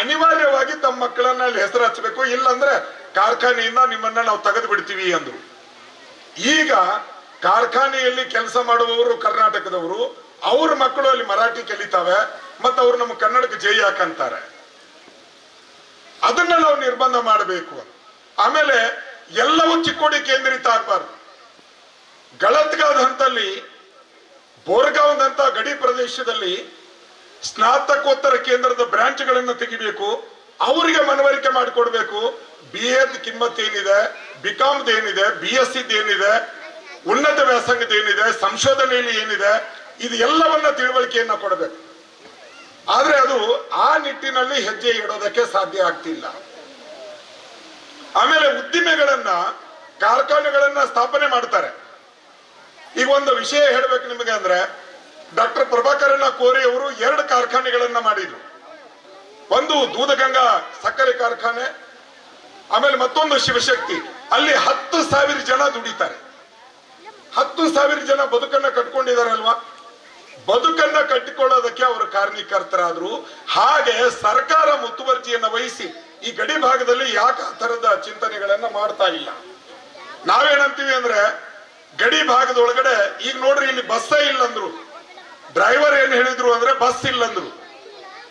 ಅನಿವಾರ್ಯವಾಗಿ ತಮ್ಮ ಮಕ್ಕಳನ್ನ ಅಲ್ಲಿ ಹೆಸರು ಹಚ್ಚಬೇಕು, ಇಲ್ಲಂದ್ರೆ ಕಾರ್ಖಾನೆಯಿಂದ ನಿಮ್ಮನ್ನ ನಾವು ತೆಗೆದು ಬಿಡ್ತೀವಿ ಅಂದ್ರು. ಈಗ ಕಾರ್ಖಾನೆಯಲ್ಲಿ ಕೆಲಸ ಮಾಡುವವರು ಕರ್ನಾಟಕದವರು, ಅವ್ರ ಮಕ್ಕಳು ಅಲ್ಲಿ ಮರಾಠಿ ಕಲಿತಾವೆ, ಮತ್ತೆ ಅವ್ರು ನಮ್ಮ ಕನ್ನಡಕ್ಕೆ ಜೈ ಹಾಕಂತಾರೆ. ಅದನ್ನ ನಾವು ನಿರ್ಬಂಧ ಮಾಡಬೇಕು. ಆಮೇಲೆ ಎಲ್ಲವೂ ಚಿಕ್ಕೋಡಿ ಕೇಂದ್ರಿತ ಆಗಬಾರ್ದು. ಗಳತ್ಗಾದ ಹಂತಲ್ಲಿ ಬೋರ್ಗಾಂವ್ದಂತ ಗಡಿ ಪ್ರದೇಶದಲ್ಲಿ ಸ್ನಾತಕೋತ್ತರ ಕೇಂದ್ರದ ಬ್ರಾಂಚ್ಗಳನ್ನು ತೆಗಿಬೇಕು, ಅವರಿಗೆ ಮನವರಿಕೆ ಮಾಡಿಕೊಡ್ಬೇಕು. BA ಕಿಮ್ಮತ್ ಏನಿದೆ, ಬಿಕಾಮ್ದು ಏನಿದೆ, BSc ಏನಿದೆ, ಉನ್ನತ ವ್ಯಾಸಂಗದ ಏನಿದೆ, ಸಂಶೋಧನೆಯಲ್ಲಿ ಏನಿದೆ, ಇದು ಎಲ್ಲವನ್ನ ತಿಳುವಳಿಕೆಯನ್ನ ಕೊಡಬೇಕು. ಆದ್ರೆ ಅದು ಆ ನಿಟ್ಟಿನಲ್ಲಿ ಹೆಜ್ಜೆ ಇಡೋದಕ್ಕೆ ಸಾಧ್ಯ ಆಗ್ತಿಲ್ಲ. ಆಮೇಲೆ ಉದ್ದಿಮೆಗಳನ್ನ, ಕಾರ್ಖಾನೆಗಳನ್ನ ಸ್ಥಾಪನೆ ಮಾಡ್ತಾರೆ. ಈಗ ಒಂದು ವಿಷಯ ಹೇಳ್ಬೇಕು ನಿಮಗೆ ಅಂದ್ರೆ, ಡಾಕ್ಟರ್ ಪ್ರಭಾಕರಣ್ಣ ಕೋರಿ ಅವರು 2 ಕಾರ್ಖಾನೆಗಳನ್ನ ಮಾಡಿದ್ರು. ಒಂದು ದೂದಗಂಗಾ ಸಕ್ಕರೆ ಕಾರ್ಖಾನೆ, ಆಮೇಲೆ ಮತ್ತೊಂದು ಶಿವಶಕ್ತಿ. ಅಲ್ಲಿ 10,000 ಜನ ದುಡಿತಾರೆ. 10,000 ಜನ ಬದುಕನ್ನ ಕಟ್ಕೊಂಡಿದಾರಲ್ವಾ. ಬದುಕನ್ನ ಕಟ್ಟಿಕೊಳ್ಳೋದಕ್ಕೆ ಅವರು ಕಾರಣೀಕರ್ತರಾದ್ರು. ಹಾಗೆ ಸರ್ಕಾರ ಮುತುವರ್ಜಿಯನ್ನ ವಹಿಸಿ ಈ ಗಡಿ ಭಾಗದಲ್ಲಿ ಯಾಕೆ ಆ ತರದ ಚಿಂತನೆಗಳನ್ನ ಮಾಡ್ತಾ ಇಲ್ಲ? ನಾವೇನಂತೀವಿ ಅಂದ್ರೆ, ಗಡಿ ಭಾಗದೊಳಗಡೆ ಈಗ ನೋಡ್ರಿ, ಇಲ್ಲಿ ಬಸ್ಸೇ ಇಲ್ಲಂದ್ರು. ಡ್ರೈವರ್ ಏನ್ ಹೇಳಿದ್ರು ಅಂದ್ರೆ ಬಸ್ ಇಲ್ಲಂದ್ರು.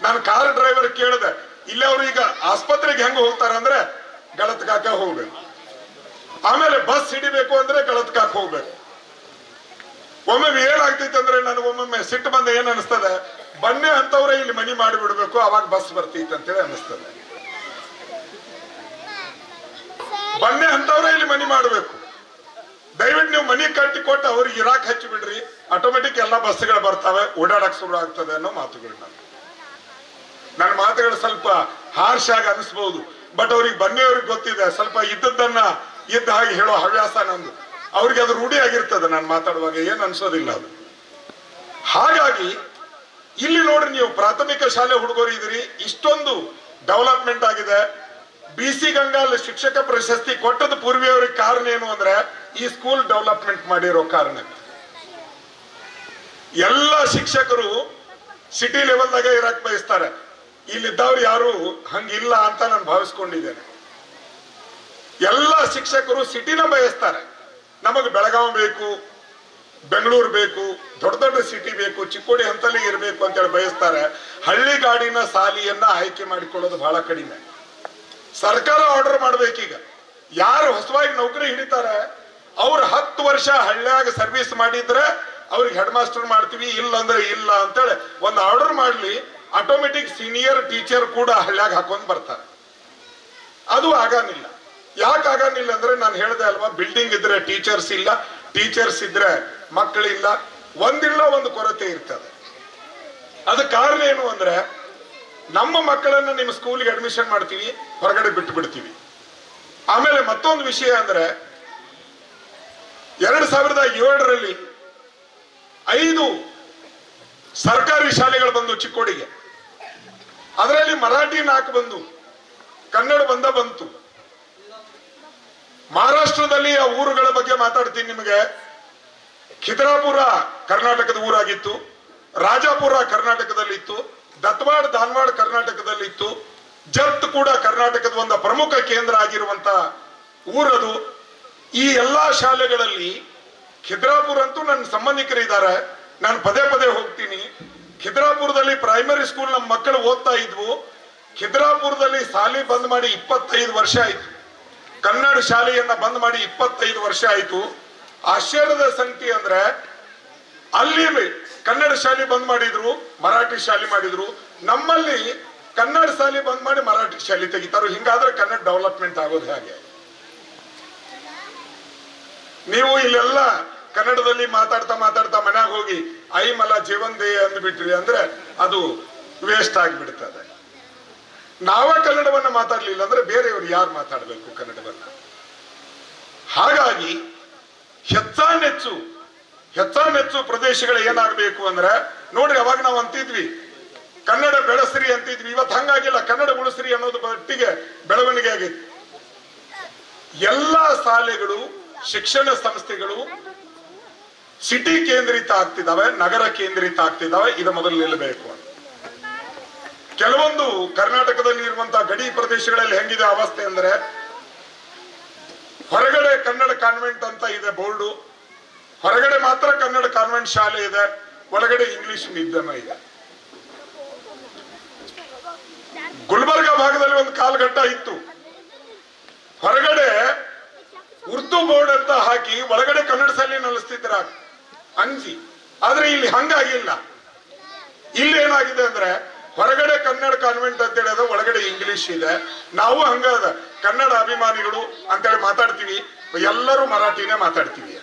ನಾನು ಕಾರ್ ಡ್ರೈವರ್ ಕೇಳಿದೆ, ಇಲ್ಲಿ ಅವ್ರು ಈಗ ಆಸ್ಪತ್ರೆಗೆ ಹೆಂಗ ಹೋಗ್ತಾರ ಅಂದ್ರೆ ಗಳತ್ಕಾಕ ಹೋಗ್ಬೇಕು, ಆಮೇಲೆ ಬಸ್ ಹಿಡಿಬೇಕು ಅಂದ್ರೆ ಗಳತ್ಕಾಕ ಹೋಗ್ಬೇಕು. ಒಮ್ಮೆ ಏನಾಗ್ತೈತೆ ಅಂದ್ರೆ ನನಗೊಮ್ಮೊಮ್ಮೆ ಸಿಟ್ಟು ಬಂದ ಏನ್ ಅನಿಸ್ತದೆ, ಬನ್ನಿ ಅಂತವ್ರೆ ಇಲ್ಲಿ ಮನಿ ಮಾಡಿಬಿಡ್ಬೇಕು, ಅವಾಗ ಬಸ್ ಬರ್ತೈತೆ ಅಂತೇಳಿ ಅನಿಸ್ತದೆ. ಬನ್ನಿ ಅಂತವ್ರೆ ಇಲ್ಲಿ ಮನಿ ಮಾಡ್ಬೇಕು. ದಯವಿಟ್ಟು ನೀವು ಮನಿ ಕಟ್ಟಿ ಕೊಟ್ಟು ಅವ್ರಿಗೆ ಇರಾಕ್ ಹಚ್ಚಿ ಬಿಡ್ರಿ, ಆಟೋಮೆಟಿಕ್ ಎಲ್ಲಾ ಬಸ್ಗಳು ಬರ್ತಾವೆ, ಓಡಾಡಕ್ ಶುರು ಆಗ್ತದೆ ಅನ್ನೋ ಮಾತುಗಳು. ನನ್ನ ಮಾತುಗಳು ಸ್ವಲ್ಪ ಹಾರ್ಷ್ ಆಗಿ ಅನಿಸ್ಬಹುದು, ಬಟ್ ಅವ್ರಿಗೆ ಬನ್ನಿಯವ್ರಿಗೆ ಗೊತ್ತಿದೆ, ಸ್ವಲ್ಪ ಇದ್ದದ್ದನ್ನ ಇದ್ದ ಹಾಗೆ ಹೇಳೋ ಹವ್ಯಾಸ ನಂದು. ಅವ್ರಿಗೆ ಅದು ರೂಢಿ ಆಗಿರ್ತದೆ, ನಾನು ಮಾತಾಡುವಾಗ ಏನ್ ಅನ್ಸೋದಿಲ್ಲ ಅದು. ಹಾಗಾಗಿ ಇಲ್ಲಿ ನೋಡ್ರಿ, ನೀವು ಪ್ರಾಥಮಿಕ ಶಾಲೆ ಹುಡುಗರು ಇದ್ರಿ, ಇಷ್ಟೊಂದು ಡೆವಲಪ್ಮೆಂಟ್ ಆಗಿದೆ. BC ಗಂಗಾಲ್ ಶಿಕ್ಷಕ ಪ್ರಶಸ್ತಿ ಕೊಟ್ಟದ ಪೂರ್ವಿಯವ್ರಿಗೆ ಕಾರಣ ಏನು ಅಂದ್ರೆ ಈ ಸ್ಕೂಲ್ ಡೆವಲಪ್ಮೆಂಟ್ ಮಾಡಿರೋ ಕಾರಣ. ಎಲ್ಲ ಶಿಕ್ಷಕರು ಸಿಟಿ ಲೆವೆಲ್ದಾಗ ಇರಕ್ ಬಯಸ್ತಾರೆ, ಇಲ್ಲಿದ್ದವ್ರು ಯಾರು ಹಂಗಿಲ್ಲ ಅಂತ ನಾನು ಭಾವಿಸ್ಕೊಂಡಿದ್ದೇನೆ. ಎಲ್ಲ ಶಿಕ್ಷಕರು ಸಿಟಿನ ಬಯಸ್ತಾರೆ. ನಮಗೆ ಬೆಳಗಾವಿ ಬೇಕು, ಬೆಂಗಳೂರು ಬೇಕು, ದೊಡ್ಡ ದೊಡ್ಡ ಸಿಟಿ ಬೇಕು, ಚಿಕ್ಕೋಡಿ ಹಂತಲ್ಲಿ ಇರಬೇಕು ಅಂತೇಳಿ ಬಯಸ್ತಾರೆ. ಹಳ್ಳಿಗಾಡಿನ ಸಾಲಿಯನ್ನ ಆಯ್ಕೆ ಮಾಡಿಕೊಳ್ಳೋದು ಬಹಳ ಕಡಿಮೆ. ಸರ್ಕಾರ ಆರ್ಡರ್ ಮಾಡ್ಬೇಕೀಗ. ಯಾರು ಹೊಸವಾಗಿ ನೌಕರಿ ಹಿಡಿತಾರೆ ಅವ್ರು 10 ವರ್ಷ ಹಳ್ಳಿಯಾಗ ಸರ್ವಿಸ್ ಮಾಡಿದ್ರೆ ಅವ್ರಿಗೆ ಹೆಡ್ ಮಾಸ್ಟರ್ ಮಾಡ್ತೀವಿ, ಇಲ್ಲ ಅಂದ್ರೆ ಇಲ್ಲ ಅಂತೇಳಿ ಒಂದು ಆರ್ಡರ್ ಮಾಡ್ಲಿ. ಆಟೋಮೆಟಿಕ್ ಸೀನಿಯರ್ ಟೀಚರ್ ಕೂಡ ಹಳ್ಳಿಯಾಗ ಹಾಕೊಂಡ್ ಬರ್ತಾರೆ. ಅದು ಆಗಾನಿಲ್ಲ. ಯಾಕೆ ಆಗಾನಿಲ್ಲ ಅಂದ್ರೆ ನಾನು ಹೇಳ್ದೆ ಅಲ್ವಾ, ಬಿಲ್ಡಿಂಗ್ ಇದ್ರೆ ಟೀಚರ್ಸ್ ಇಲ್ಲ, ಟೀಚರ್ಸ್ ಇದ್ರೆ ಮಕ್ಕಳಿಲ್ಲ, ಒಂದಿಲ್ಲ ಒಂದು ಕೊರತೆ ಇರ್ತದೆ. ಅದ ಕಾರಣ ಏನು ಅಂದ್ರೆ, ನಮ್ಮ ಮಕ್ಕಳನ್ನ ನಿಮ್ಮ ಸ್ಕೂಲ್ಗೆ ಅಡ್ಮಿಷನ್ ಮಾಡ್ತೀವಿ, ಹೊರಗಡೆ ಬಿಟ್ಟು ಬಿಡ್ತೀವಿ. ಆಮೇಲೆ ಮತ್ತೊಂದು ವಿಷಯ ಅಂದ್ರೆ, 2007ರಲ್ಲಿ 5 ಸರ್ಕಾರಿ ಶಾಲೆಗಳು ಬಂದು ಚಿಕ್ಕೋಡಿಗೆ. ಅದರಲ್ಲಿ ಮರಾಠಿ 4 ಬಂದು, ಕನ್ನಡ ಬಂತು. ಮಹಾರಾಷ್ಟ್ರದಲ್ಲಿ ಆ ಊರುಗಳ ಬಗ್ಗೆ ಮಾತಾಡ್ತೀನಿ ನಿಮಗೆ. ಖಿದ್ರಾಪುರ ಕರ್ನಾಟಕದ ಊರಾಗಿತ್ತು, ರಾಜಾಪುರ ಕರ್ನಾಟಕದಲ್ಲಿತ್ತು, ದತ್ವಾಡ್ ಧಾನವಾಡ ಕರ್ನಾಟಕದಲ್ಲಿತ್ತು, ಜತ್ ಕೂಡ ಕರ್ನಾಟಕದ ಒಂದು ಪ್ರಮುಖ ಕೇಂದ್ರ ಆಗಿರುವಂತ ಊರದು. ಈ ಎಲ್ಲಾ ಶಾಲೆಗಳಲ್ಲಿ ಖಿದ್ರಾಪುರ ಅಂತೂ ನನ್ನ ಸಂಬಂಧಿಕರಿದ್ದಾರೆ, ನಾನು ಪದೇ ಪದೇ ಹೋಗ್ತೀನಿ. ಖಿದ್ರಾಪುರದಲ್ಲಿ ಪ್ರೈಮರಿ ಸ್ಕೂಲ್ ನಮ್ಮ ಮಕ್ಕಳು ಓದ್ತಾ ಇದ್ವು. ಖಿದ್ರಾಪುರದಲ್ಲಿ ಶಾಲೆ ಬಂದ್ ಮಾಡಿ 25 ವರ್ಷ ಆಯ್ತು. ಕನ್ನಡ ಶಾಲೆಯನ್ನ ಬಂದ್ ಮಾಡಿ 25 ವರ್ಷ ಆಯ್ತು. ಆಶ್ಚರ್ಯದ ಸಂಗತಿ ಅಂದ್ರೆ, ಅಲ್ಲಿ ಕನ್ನಡ ಶಾಲೆ ಬಂದ್ ಮಾಡಿದ್ರು, ಮರಾಠಿ ಶಾಲೆ ಮಾಡಿದ್ರು. ನಮ್ಮಲ್ಲಿ ಕನ್ನಡ ಶಾಲೆ ಬಂದ್ ಮಾಡಿ ಮರಾಠಿ ಶಾಲೆ ತೆಗಿತಾರು. ಹಿಂಗಾದ್ರೆ ಕನ್ನಡ ಡೆವಲಪ್ಮೆಂಟ್ ಆಗೋದು ಹೇಗೆ? ನೀವು ಇಲ್ಲೆಲ್ಲ ಕನ್ನಡದಲ್ಲಿ ಮಾತಾಡ್ತಾ ಮನ್ಯಾಗ ಹೋಗಿ ಐ ಮಲ ಜೀವನ್ ದೇ ಅಂದ್ಬಿಟ್ರಿ ಅಂದ್ರೆ ಅದು ವೇಸ್ಟ್ ಆಗಿಬಿಡ್ತದೆ. ನಾವ ಕನ್ನಡವನ್ನ ಮಾತಾಡ್ಲಿಲ್ಲ ಅಂದ್ರೆ ಬೇರೆಯವರು ಯಾರು ಮಾತಾಡ್ಬೇಕು ಕನ್ನಡವನ್ನ? ಹಾಗಾಗಿ ಹೆಚ್ಚಾನೆಚ್ಚು ಪ್ರದೇಶಗಳು ಏನಾಗಬೇಕು ಅಂದ್ರೆ, ನೋಡ್ರಿ, ಅವಾಗ ನಾವು ಅಂತಿದ್ವಿ ಕನ್ನಡ ಬೆಳೆಸ್ರಿ ಅಂತಿದ್ವಿ. ಇವತ್ತು ಹಂಗಾಗಿಲ್ಲ, ಕನ್ನಡ ಉಳಿಸ್ರಿ ಅನ್ನೋದು ಮಟ್ಟಿಗೆ ಬೆಳವಣಿಗೆ ಆಗಿತ್ತು. ಎಲ್ಲಾ ಶಾಲೆಗಳು, ಶಿಕ್ಷಣ ಸಂಸ್ಥೆಗಳು ಸಿಟಿ ಕೇಂದ್ರಿತ ಆಗ್ತಿದ್ದಾವೆ, ನಗರ ಕೇಂದ್ರಿತ ಆಗ್ತಿದ್ದಾವೆ. ಇದು ಮೊದಲು ನಿಲ್ಲಬೇಕು. ಕೆಲವೊಂದು ಕರ್ನಾಟಕದಲ್ಲಿ ಇರುವಂತಹ ಗಡಿ ಪ್ರದೇಶಗಳಲ್ಲಿ ಹೆಂಗಿದೆ ಅವಸ್ಥೆ ಅಂದ್ರೆ, ಹೊರಗಡೆ ಕನ್ನಡ ಕಾನ್ವೆಂಟ್ ಅಂತ ಇದೆ ಬೋರ್ಡು, ಹೊರಗಡೆ ಮಾತ್ರ ಕನ್ನಡ ಕಾನ್ವೆಂಟ್ ಶಾಲೆ ಇದೆ, ಒಳಗಡೆ ಇಂಗ್ಲಿಷ್ ಮಾಧ್ಯಮ ಇದೆ. ಗುಲ್ಬರ್ಗ ಭಾಗದಲ್ಲಿ ಒಂದು ಕಾಲಘಟ್ಟ ಇತ್ತು, ಹೊರಗಡೆ ಉರ್ದು ಬೋರ್ಡ್ ಅಂತ ಹಾಕಿ ಒಳಗಡೆ ಕನ್ನಡ ಶಾಲೆ ನಡೆಸ್ತಿದ್ರ ಅಂಜಿ. ಆದ್ರೆ ಇಲ್ಲಿ ಹಂಗಾಗಿಲ್ಲ. ಇಲ್ಲಿ ಏನಾಗಿದೆ ಅಂದ್ರೆ, ಹೊರಗಡೆ ಕನ್ನಡ ಕಾನ್ವೆಂಟ್ ಅಂತ ಹೇಳಿದ್ರೆ ಒಳಗಡೆ ಇಂಗ್ಲಿಷ್ ಇದೆ. ನಾವು ಹಂಗಾದ ಕನ್ನಡ ಅಭಿಮಾನಿಗಳು ಅಂತೇಳಿ ಮಾತಾಡ್ತೀವಿ, ಎಲ್ಲರೂ ಮರಾಠಿನೇ ಮಾತಾಡ್ತೀವಿ.